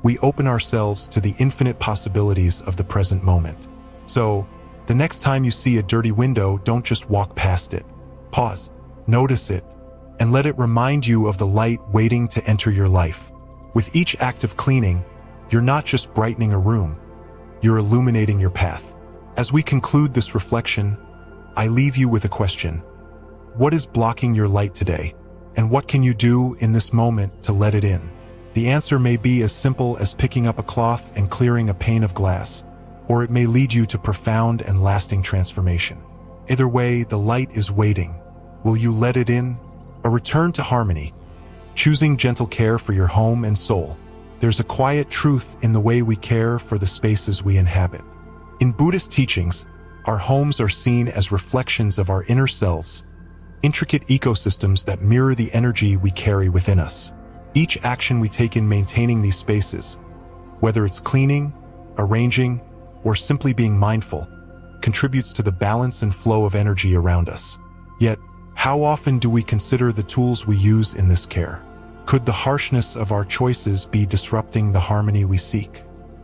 we open ourselves to the infinite possibilities of the present moment. So, the next time you see a dirty window, don't just walk past it. Pause, notice it, and let it remind you of the light waiting to enter your life. With each act of cleaning, you're not just brightening a room, you're illuminating your path. As we conclude this reflection, I leave you with a question. What is blocking your light today? And what can you do in this moment to let it in? The answer may be as simple as picking up a cloth and clearing a pane of glass, or it may lead you to profound and lasting transformation. Either way, the light is waiting. Will you let it in? A return to harmony, choosing gentle care for your home and soul. there's a quiet truth in the way we care for the spaces we inhabit. In Buddhist teachings, our homes are seen as reflections of our inner selves, intricate ecosystems that mirror the energy we carry within us. Each action we take in maintaining these spaces, whether it's cleaning, arranging, or simply being mindful, contributes to the balance and flow of energy around us. Yet, how often do we consider the tools we use in this care? Could the harshness of our choices be disrupting the harmony we seek?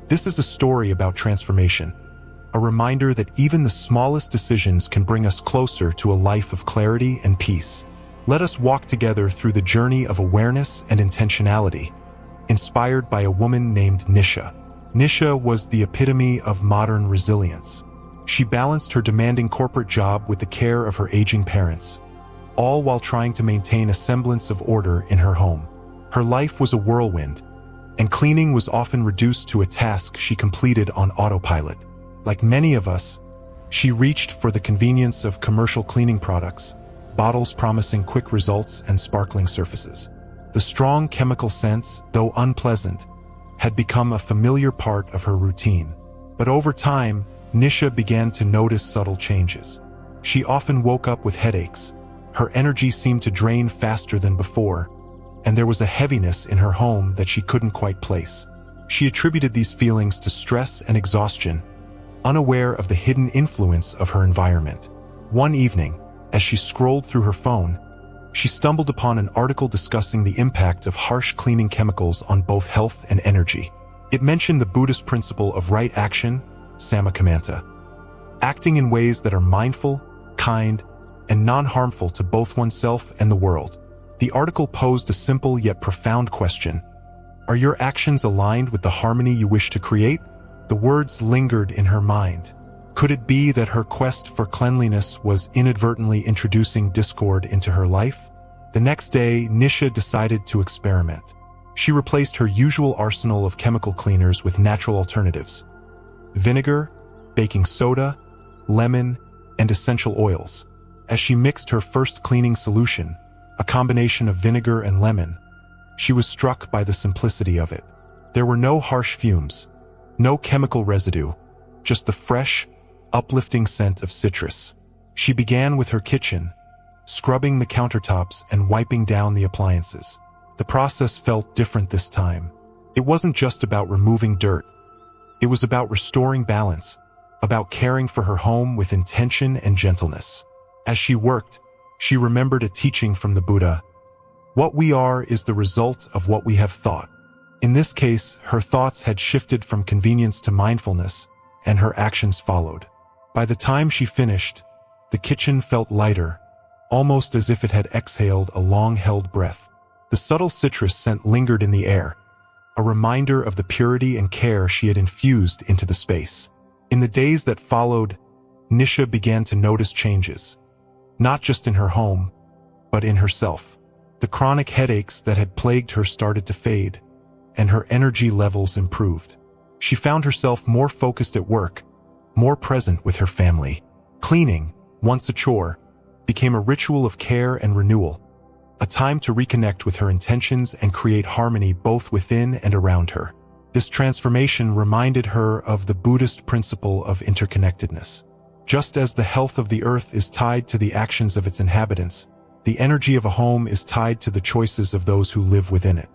This is a story about transformation, a reminder that even the smallest decisions can bring us closer to a life of clarity and peace. Let us walk together through the journey of awareness and intentionality, inspired by a woman named Nisha. Nisha was the epitome of modern resilience. She balanced her demanding corporate job with the care of her aging parents, all while trying to maintain a semblance of order in her home. Her life was a whirlwind, and cleaning was often reduced to a task she completed on autopilot. Like many of us, she reached for the convenience of commercial cleaning products, bottles promising quick results and sparkling surfaces. The strong chemical scents, though unpleasant, had become a familiar part of her routine. But over time, Nisha began to notice subtle changes. She often woke up with headaches, her energy seemed to drain faster than before, and there was a heaviness in her home that she couldn't quite place. She attributed these feelings to stress and exhaustion, unaware of the hidden influence of her environment. One evening, as she scrolled through her phone, she stumbled upon an article discussing the impact of harsh cleaning chemicals on both health and energy. It mentioned the Buddhist principle of right action, sammakamanta, acting in ways that are mindful, kind, and non-harmful to both oneself and the world. The article posed a simple yet profound question. Are your actions aligned with the harmony you wish to create? The words lingered in her mind. Could it be that her quest for cleanliness was inadvertently introducing discord into her life? The next day, Nisha decided to experiment. She replaced her usual arsenal of chemical cleaners with natural alternatives: vinegar, baking soda, lemon, and essential oils. As she mixed her first cleaning solution, a combination of vinegar and lemon, she was struck by the simplicity of it. There were no harsh fumes, no chemical residue, just the fresh, uplifting scent of citrus. She began with her kitchen, scrubbing the countertops and wiping down the appliances. The process felt different this time. It wasn't just about removing dirt. It was about restoring balance, about caring for her home with intention and gentleness. As she worked, she remembered a teaching from the Buddha. What we are is the result of what we have thought. In this case, her thoughts had shifted from convenience to mindfulness, and her actions followed. By the time she finished, the kitchen felt lighter, almost as if it had exhaled a long-held breath. The subtle citrus scent lingered in the air, a reminder of the purity and care she had infused into the space. In the days that followed, Nisha began to notice changes, not just in her home, but in herself. The chronic headaches that had plagued her started to fade, and her energy levels improved. She found herself more focused at work, more present with her family. Cleaning, once a chore, became a ritual of care and renewal, a time to reconnect with her intentions and create harmony both within and around her. This transformation reminded her of the Buddhist principle of interconnectedness. Just as the health of the earth is tied to the actions of its inhabitants, the energy of a home is tied to the choices of those who live within it.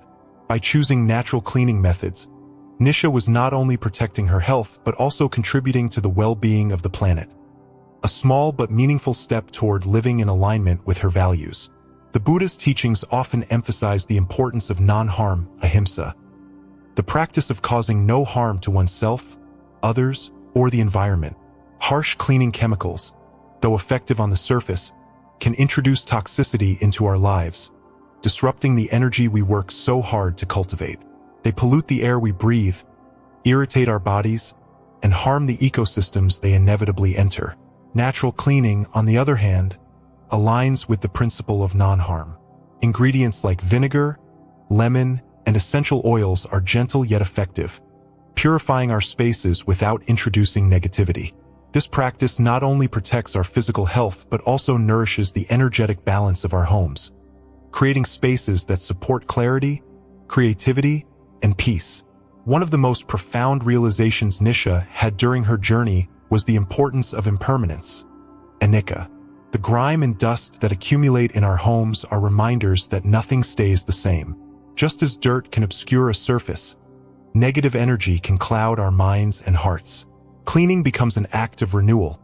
By choosing natural cleaning methods, Nisha was not only protecting her health but also contributing to the well-being of the planet. A small but meaningful step toward living in alignment with her values. The Buddhist teachings often emphasize the importance of non-harm, ahimsa, the practice of causing no harm to oneself, others, or the environment. Harsh cleaning chemicals, though effective on the surface, can introduce toxicity into our lives, disrupting the energy we work so hard to cultivate. They pollute the air we breathe, irritate our bodies, and harm the ecosystems they inevitably enter. Natural cleaning, on the other hand, aligns with the principle of non-harm. Ingredients like vinegar, lemon, and essential oils are gentle yet effective, purifying our spaces without introducing negativity. This practice not only protects our physical health but also nourishes the energetic balance of our homes, creating spaces that support clarity, creativity, and peace. One of the most profound realizations Nisha had during her journey was the importance of impermanence. Anicca. The grime and dust that accumulate in our homes are reminders that nothing stays the same. Just as dirt can obscure a surface, negative energy can cloud our minds and hearts. Cleaning becomes an act of renewal,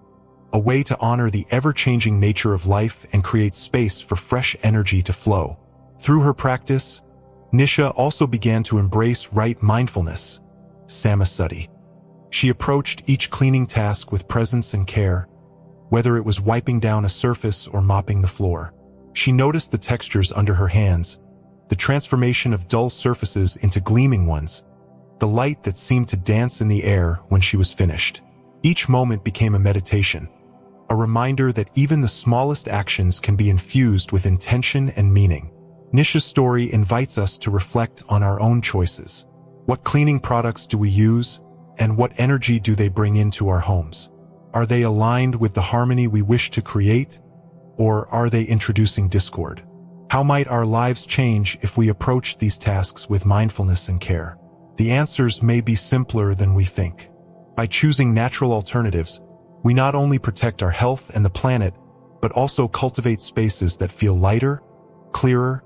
a way to honor the ever-changing nature of life and create space for fresh energy to flow. Through her practice, Nisha also began to embrace right mindfulness, samasati. She approached each cleaning task with presence and care, whether it was wiping down a surface or mopping the floor. She noticed the textures under her hands, the transformation of dull surfaces into gleaming ones, the light that seemed to dance in the air when she was finished. Each moment became a meditation, a reminder that even the smallest actions can be infused with intention and meaning. Nisha's story invites us to reflect on our own choices. What cleaning products do we use, and what energy do they bring into our homes? Are they aligned with the harmony we wish to create, or are they introducing discord? How might our lives change if we approach these tasks with mindfulness and care? The answers may be simpler than we think. By choosing natural alternatives, we not only protect our health and the planet, but also cultivate spaces that feel lighter, clearer,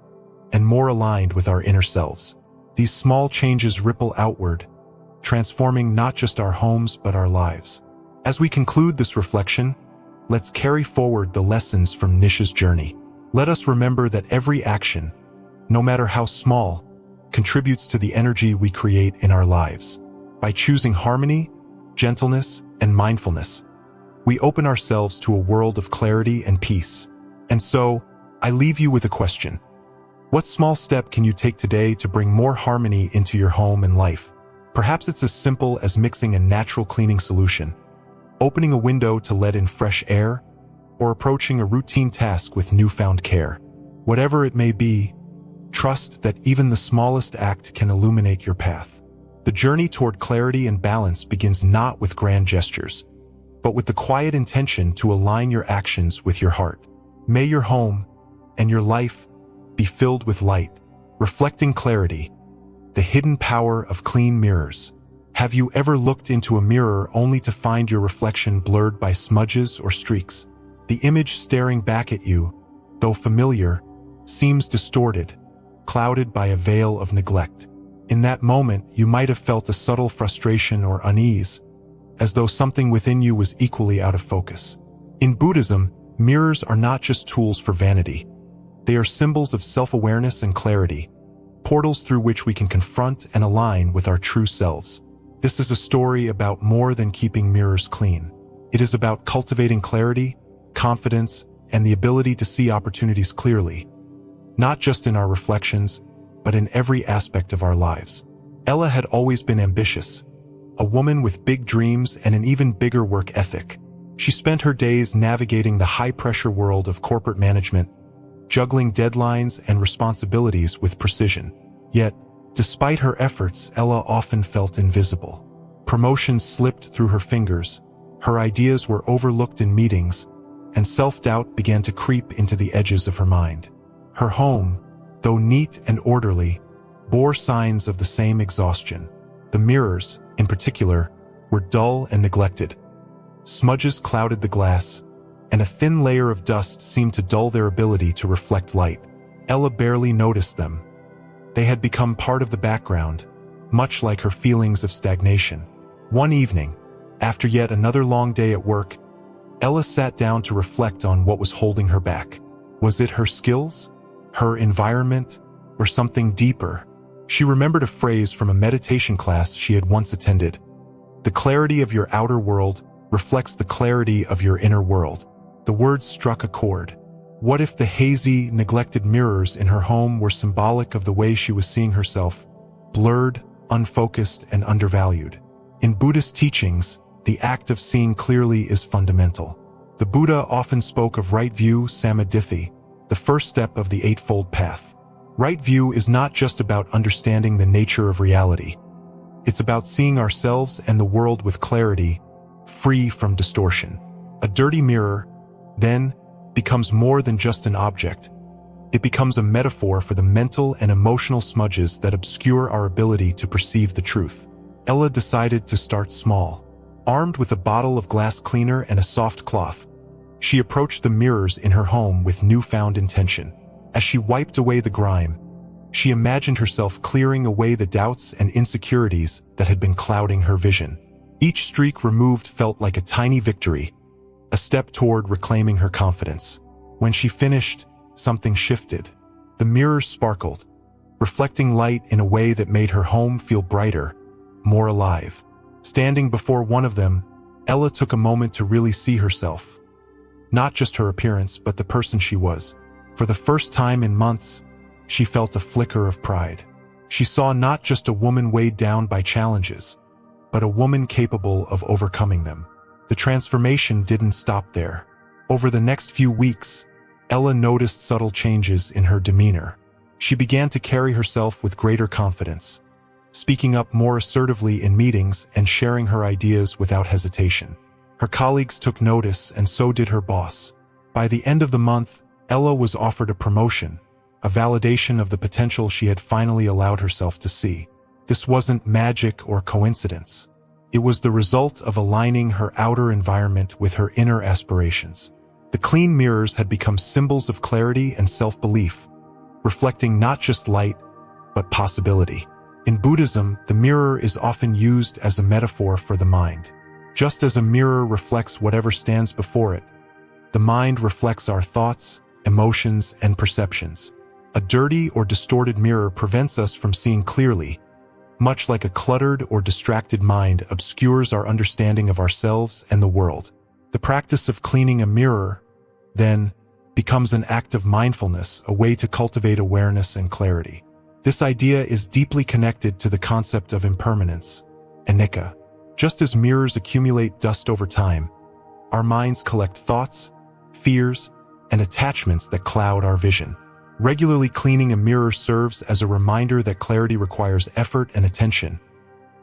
and more aligned with our inner selves. These small changes ripple outward, transforming not just our homes but our lives. As we conclude this reflection, let's carry forward the lessons from Nisha's journey. Let us remember that every action, no matter how small, contributes to the energy we create in our lives. By choosing harmony, gentleness, and mindfulness, we open ourselves to a world of clarity and peace. And so, I leave you with a question. What small step can you take today to bring more harmony into your home and life? Perhaps it's as simple as mixing a natural cleaning solution, opening a window to let in fresh air, or approaching a routine task with newfound care. Whatever it may be, trust that even the smallest act can illuminate your path. The journey toward clarity and balance begins not with grand gestures, but with the quiet intention to align your actions with your heart. May your home and your life be filled with light, reflecting clarity, the hidden power of clean mirrors. Have you ever looked into a mirror only to find your reflection blurred by smudges or streaks? The image staring back at you, though familiar, seems distorted, clouded by a veil of neglect. In that moment, you might have felt a subtle frustration or unease, as though something within you was equally out of focus. In Buddhism, mirrors are not just tools for vanity. They are symbols of self-awareness and clarity, portals through which we can confront and align with our true selves. This is a story about more than keeping mirrors clean. It is about cultivating clarity, confidence, and the ability to see opportunities clearly, not just in our reflections, but in every aspect of our lives. Ella had always been ambitious, a woman with big dreams and an even bigger work ethic. She spent her days navigating the high-pressure world of corporate management, juggling deadlines and responsibilities with precision. Yet, despite her efforts, Ella often felt invisible. Promotions slipped through her fingers, her ideas were overlooked in meetings, and self-doubt began to creep into the edges of her mind. Her home, though neat and orderly, bore signs of the same exhaustion. The mirrors, in particular, were dull and neglected. Smudges clouded the glass, and a thin layer of dust seemed to dull their ability to reflect light. Ella barely noticed them. They had become part of the background, much like her feelings of stagnation. One evening, after yet another long day at work, Ella sat down to reflect on what was holding her back. Was it her skills, her environment, or something deeper? She remembered a phrase from a meditation class she had once attended. The clarity of your outer world reflects the clarity of your inner world. The words struck a chord. What if the hazy, neglected mirrors in her home were symbolic of the way she was seeing herself, blurred, unfocused, and undervalued? In Buddhist teachings, the act of seeing clearly is fundamental. The Buddha often spoke of right view, samadhi, the first step of the Eightfold Path. Right view is not just about understanding the nature of reality. It's about seeing ourselves and the world with clarity, free from distortion. A dirty mirror, then, becomes more than just an object. It becomes a metaphor for the mental and emotional smudges that obscure our ability to perceive the truth. Ella decided to start small. Armed with a bottle of glass cleaner and a soft cloth, she approached the mirrors in her home with newfound intention. As she wiped away the grime, she imagined herself clearing away the doubts and insecurities that had been clouding her vision. Each streak removed felt like a tiny victory, a step toward reclaiming her confidence. When she finished, something shifted. The mirrors sparkled, reflecting light in a way that made her home feel brighter, more alive. Standing before one of them, Ella took a moment to really see herself. Not just her appearance, but the person she was. For the first time in months, she felt a flicker of pride. She saw not just a woman weighed down by challenges, but a woman capable of overcoming them. The transformation didn't stop there. Over the next few weeks, Ella noticed subtle changes in her demeanor. She began to carry herself with greater confidence, speaking up more assertively in meetings and sharing her ideas without hesitation. Her colleagues took notice, and so did her boss. By the end of the month, Ella was offered a promotion, a validation of the potential she had finally allowed herself to see. This wasn't magic or coincidence. It was the result of aligning her outer environment with her inner aspirations. The clean mirrors had become symbols of clarity and self-belief, reflecting not just light, but possibility. In Buddhism, the mirror is often used as a metaphor for the mind. Just as a mirror reflects whatever stands before it, the mind reflects our thoughts, emotions, and perceptions. A dirty or distorted mirror prevents us from seeing clearly, much like a cluttered or distracted mind obscures our understanding of ourselves and the world. The practice of cleaning a mirror, then, becomes an act of mindfulness, a way to cultivate awareness and clarity. This idea is deeply connected to the concept of impermanence, anicca. Just as mirrors accumulate dust over time, our minds collect thoughts, fears, and attachments that cloud our vision. Regularly cleaning a mirror serves as a reminder that clarity requires effort and attention.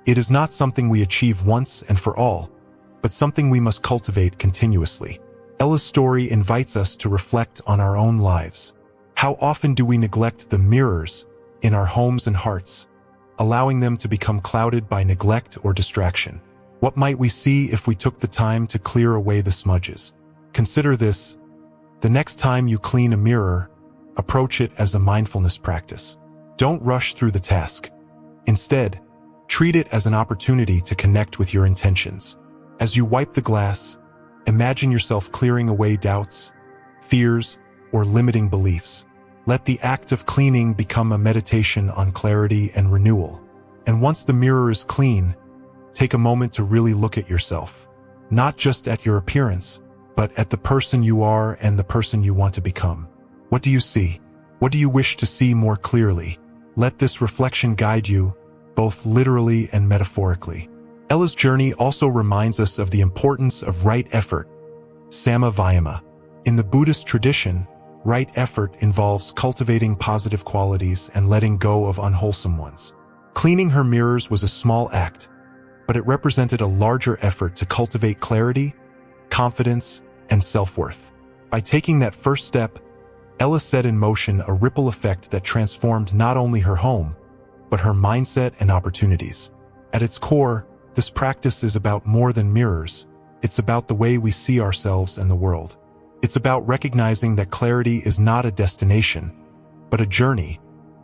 It is not something we achieve once and for all, but something we must cultivate continuously. Ella's story invites us to reflect on our own lives. How often do we neglect the mirrors in our homes and hearts, allowing them to become clouded by neglect or distraction? What might we see if we took the time to clear away the smudges? Consider this: the next time you clean a mirror, approach it as a mindfulness practice. Don't rush through the task. Instead, treat it as an opportunity to connect with your intentions. As you wipe the glass, imagine yourself clearing away doubts, fears, or limiting beliefs. Let the act of cleaning become a meditation on clarity and renewal. And once the mirror is clean, take a moment to really look at yourself. Not just at your appearance, but at the person you are and the person you want to become. What do you see? What do you wish to see more clearly? Let this reflection guide you, both literally and metaphorically. Ella's journey also reminds us of the importance of right effort, samma vayama. In the Buddhist tradition, right effort involves cultivating positive qualities and letting go of unwholesome ones. Cleaning her mirrors was a small act, but it represented a larger effort to cultivate clarity, confidence, and self-worth. By taking that first step, Ella set in motion a ripple effect that transformed not only her home, but her mindset and opportunities. At its core, this practice is about more than mirrors. It's about the way we see ourselves and the world. It's about recognizing that clarity is not a destination, but a journey,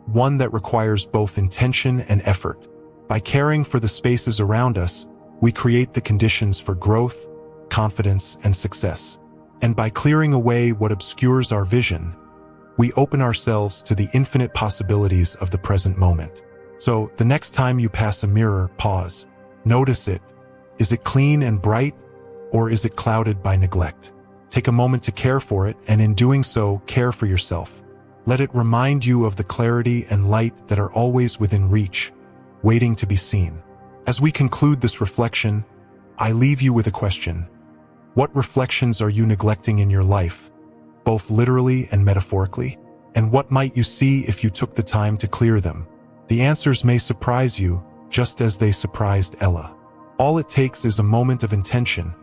one that requires both intention and effort. By caring for the spaces around us, we create the conditions for growth, confidence, and success. And by clearing away what obscures our vision, we open ourselves to the infinite possibilities of the present moment. So, the next time you pass a mirror, pause. Notice it. Is it clean and bright, or is it clouded by neglect? Take a moment to care for it, and in doing so, care for yourself. Let it remind you of the clarity and light that are always within reach, waiting to be seen. As we conclude this reflection, I leave you with a question. What reflections are you neglecting in your life, both literally and metaphorically? And what might you see if you took the time to clear them? The answers may surprise you, just as they surprised Ella. All it takes is a moment of intention,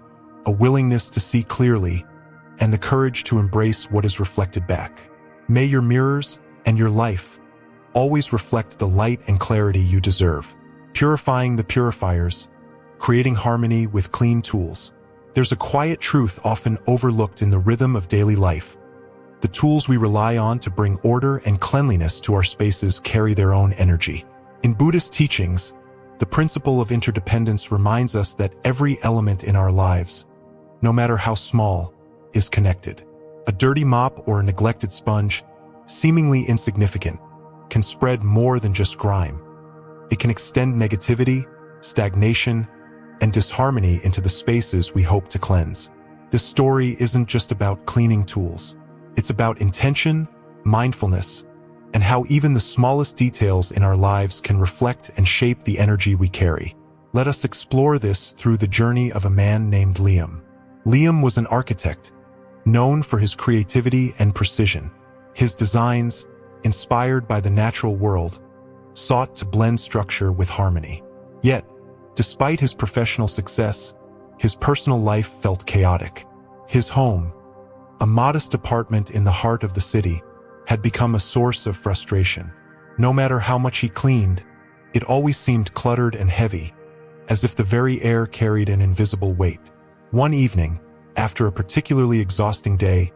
a willingness to see clearly, and the courage to embrace what is reflected back. May your mirrors and your life always reflect the light and clarity you deserve. Purifying the purifiers, creating harmony with clean tools. There's a quiet truth often overlooked in the rhythm of daily life. The tools we rely on to bring order and cleanliness to our spaces carry their own energy. In Buddhist teachings, the principle of interdependence reminds us that every element in our lives, no matter how small, is connected. A dirty mop or a neglected sponge, seemingly insignificant, can spread more than just grime. It can extend negativity, stagnation, and disharmony into the spaces we hope to cleanse. This story isn't just about cleaning tools. It's about intention, mindfulness, and how even the smallest details in our lives can reflect and shape the energy we carry. Let us explore this through the journey of a man named Liam. Liam was an architect, known for his creativity and precision. His designs, inspired by the natural world, sought to blend structure with harmony. Yet, despite his professional success, his personal life felt chaotic. His home, a modest apartment in the heart of the city, had become a source of frustration. No matter how much he cleaned, it always seemed cluttered and heavy, as if the very air carried an invisible weight. One evening, after a particularly exhausting day,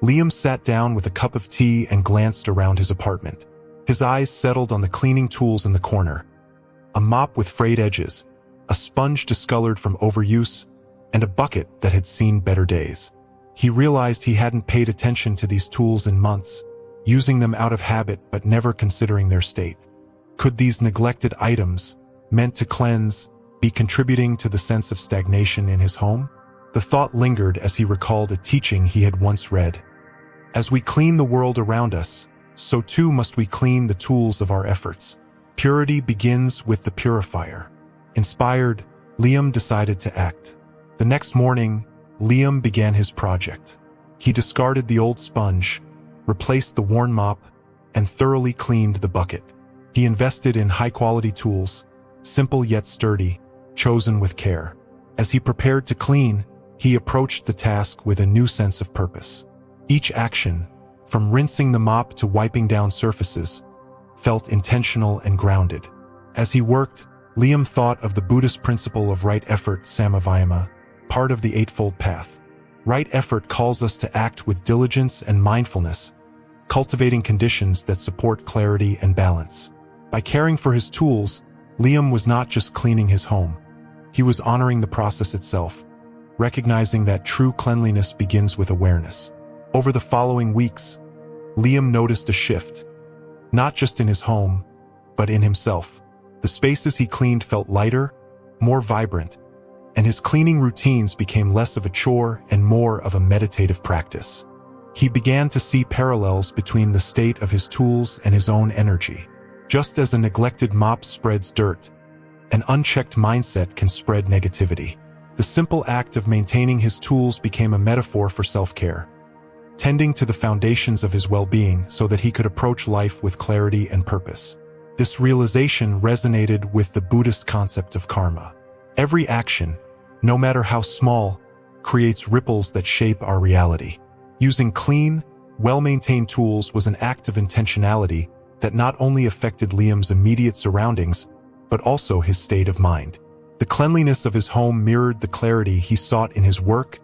Liam sat down with a cup of tea and glanced around his apartment. His eyes settled on the cleaning tools in the corner: a mop with frayed edges, a sponge discolored from overuse, and a bucket that had seen better days. He realized he hadn't paid attention to these tools in months, using them out of habit but never considering their state. Could these neglected items, meant to cleanse, be contributing to the sense of stagnation in his home? The thought lingered as he recalled a teaching he had once read. As we clean the world around us, so too must we clean the tools of our efforts. Purity begins with the purifier. Inspired, Liam decided to act. The next morning, Liam began his project. He discarded the old sponge, replaced the worn mop, and thoroughly cleaned the bucket. He invested in high-quality tools, simple yet sturdy, chosen with care. As he prepared to clean, he approached the task with a new sense of purpose. Each action, from rinsing the mop to wiping down surfaces, felt intentional and grounded. As he worked, Liam thought of the Buddhist principle of right effort, samavayama, part of the Eightfold Path. Right effort calls us to act with diligence and mindfulness, cultivating conditions that support clarity and balance. By caring for his tools, Liam was not just cleaning his home. He was honoring the process itself, recognizing that true cleanliness begins with awareness. Over the following weeks, Liam noticed a shift, not just in his home, but in himself. The spaces he cleaned felt lighter, more vibrant, and his cleaning routines became less of a chore and more of a meditative practice. He began to see parallels between the state of his tools and his own energy. Just as a neglected mop spreads dirt, an unchecked mindset can spread negativity. The simple act of maintaining his tools became a metaphor for self-care, tending to the foundations of his well-being so that he could approach life with clarity and purpose. This realization resonated with the Buddhist concept of karma. Every action, no matter how small, creates ripples that shape our reality. Using clean, well-maintained tools was an act of intentionality that not only affected Liam's immediate surroundings, but also his state of mind. The cleanliness of his home mirrored the clarity he sought in his work,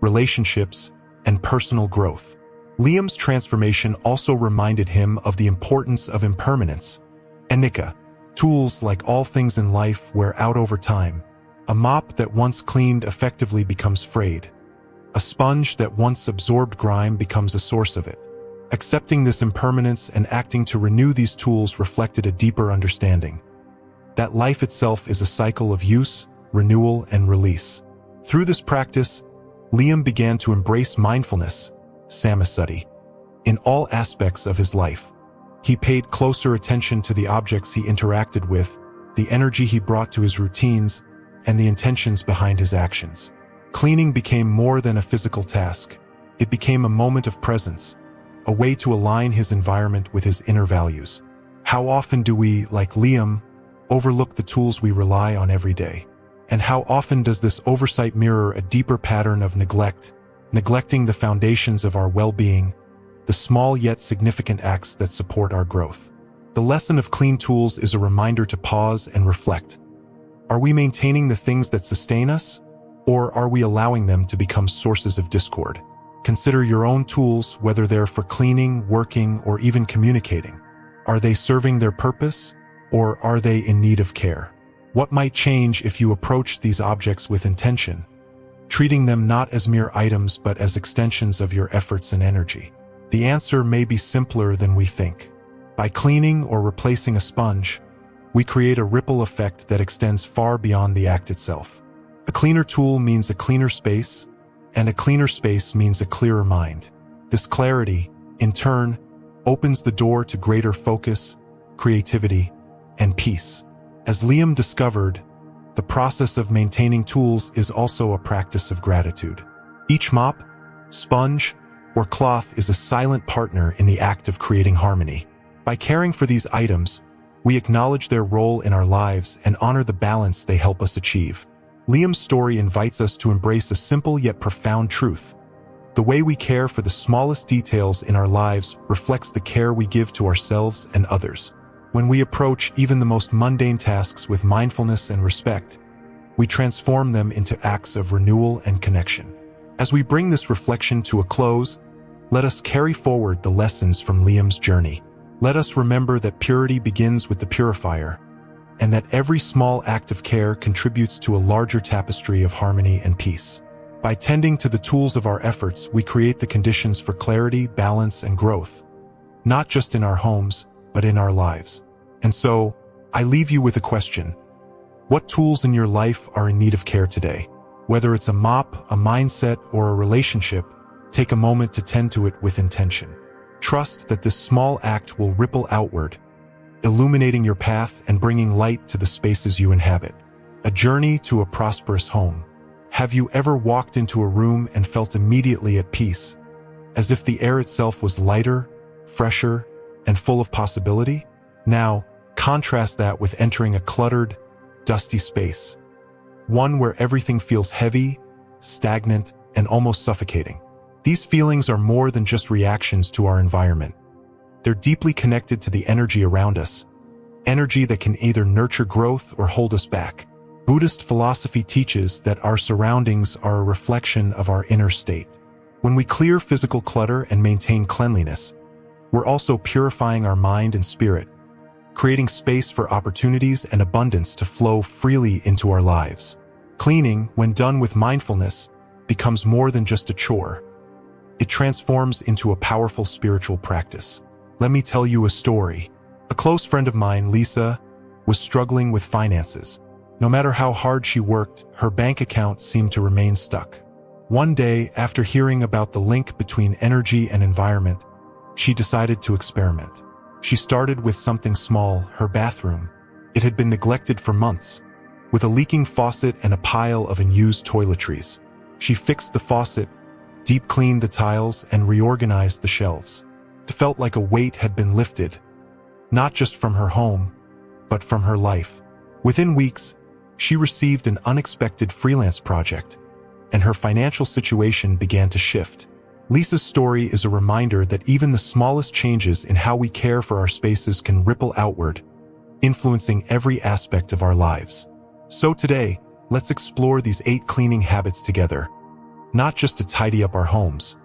relationships, and personal growth. Liam's transformation also reminded him of the importance of impermanence. Anicca, tools like all things in life wear out over time. A mop that once cleaned effectively becomes frayed. A sponge that once absorbed grime becomes a source of it. Accepting this impermanence and acting to renew these tools reflected a deeper understanding that life itself is a cycle of use, renewal, and release. Through this practice, Liam began to embrace mindfulness, samasati, in all aspects of his life. He paid closer attention to the objects he interacted with, the energy he brought to his routines, and the intentions behind his actions. Cleaning became more than a physical task. It became a moment of presence, a way to align his environment with his inner values. How often do we, like Liam, overlook the tools we rely on every day? And how often does this oversight mirror a deeper pattern of neglect, neglecting the foundations of our well-being, the small yet significant acts that support our growth. The lesson of clean tools is a reminder to pause and reflect. Are we maintaining the things that sustain us, or are we allowing them to become sources of discord? Consider your own tools, whether they're for cleaning, working, or even communicating. Are they serving their purpose, or are they in need of care? What might change if you approach these objects with intention, treating them not as mere items but as extensions of your efforts and energy? The answer may be simpler than we think. By cleaning or replacing a sponge, we create a ripple effect that extends far beyond the act itself. A cleaner tool means a cleaner space, and a cleaner space means a clearer mind. This clarity, in turn, opens the door to greater focus, creativity, and peace. As Liam discovered, the process of maintaining tools is also a practice of gratitude. Each mop, sponge, or cloth is a silent partner in the act of creating harmony. By caring for these items, we acknowledge their role in our lives and honor the balance they help us achieve. Liam's story invites us to embrace a simple yet profound truth. The way we care for the smallest details in our lives reflects the care we give to ourselves and others. When we approach even the most mundane tasks with mindfulness and respect, we transform them into acts of renewal and connection. As we bring this reflection to a close, let us carry forward the lessons from Liam's journey. Let us remember that purity begins with the purifier, and that every small act of care contributes to a larger tapestry of harmony and peace. By tending to the tools of our efforts, we create the conditions for clarity, balance, and growth, not just in our homes, but in our lives. And so, I leave you with a question. What tools in your life are in need of care today? Whether it's a mop, a mindset, or a relationship, take a moment to tend to it with intention. Trust that this small act will ripple outward, illuminating your path and bringing light to the spaces you inhabit. A journey to a prosperous home. Have you ever walked into a room and felt immediately at peace, as if the air itself was lighter, fresher, and full of possibility? Now, contrast that with entering a cluttered, dusty space, one where everything feels heavy, stagnant, and almost suffocating. These feelings are more than just reactions to our environment. They're deeply connected to the energy around us, energy that can either nurture growth or hold us back. Buddhist philosophy teaches that our surroundings are a reflection of our inner state. When we clear physical clutter and maintain cleanliness, we're also purifying our mind and spirit, creating space for opportunities and abundance to flow freely into our lives. Cleaning, when done with mindfulness, becomes more than just a chore. It transforms into a powerful spiritual practice. Let me tell you a story. A close friend of mine, Lisa, was struggling with finances. No matter how hard she worked, her bank account seemed to remain stuck. One day, after hearing about the link between energy and environment, she decided to experiment. She started with something small, her bathroom. It had been neglected for months, with a leaking faucet and a pile of unused toiletries. She fixed the faucet, deep cleaned the tiles, and reorganized the shelves. It felt like a weight had been lifted, not just from her home, but from her life. Within weeks, she received an unexpected freelance project, and her financial situation began to shift. Lisa's story is a reminder that even the smallest changes in how we care for our spaces can ripple outward, influencing every aspect of our lives. So today, let's explore these 8 cleaning habits together, not just to tidy up our homes,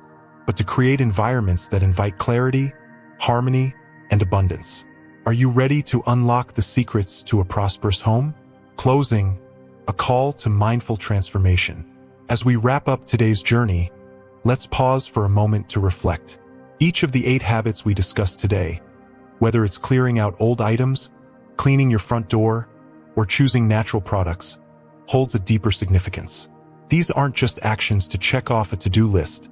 but to create environments that invite clarity, harmony, and abundance. Are you ready to unlock the secrets to a prosperous home? Closing, a call to mindful transformation. As we wrap up today's journey, let's pause for a moment to reflect. Each of the 8 habits we discussed today, whether it's clearing out old items, cleaning your front door, or choosing natural products, holds a deeper significance. These aren't just actions to check off a to-do list.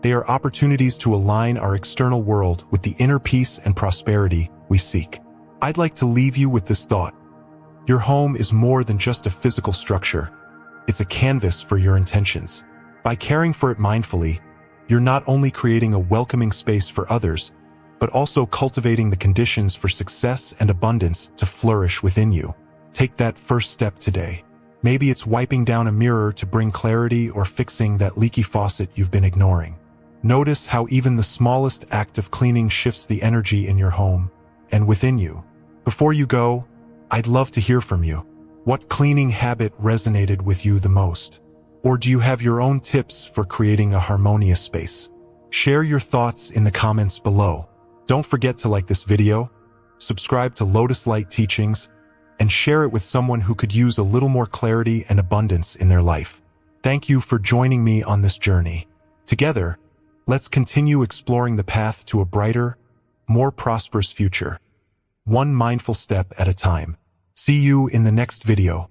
They are opportunities to align our external world with the inner peace and prosperity we seek. I'd like to leave you with this thought. Your home is more than just a physical structure. It's a canvas for your intentions. By caring for it mindfully, you're not only creating a welcoming space for others, but also cultivating the conditions for success and abundance to flourish within you. Take that first step today. Maybe it's wiping down a mirror to bring clarity or fixing that leaky faucet you've been ignoring. Notice how even the smallest act of cleaning shifts the energy in your home and within you. Before you go, I'd love to hear from you. What cleaning habit resonated with you the most? Or do you have your own tips for creating a harmonious space? Share your thoughts in the comments below. Don't forget to like this video, subscribe to Lotus Light Teachings, and share it with someone who could use a little more clarity and abundance in their life. Thank you for joining me on this journey. Together, let's continue exploring the path to a brighter, more prosperous future. One mindful step at a time. See you in the next video.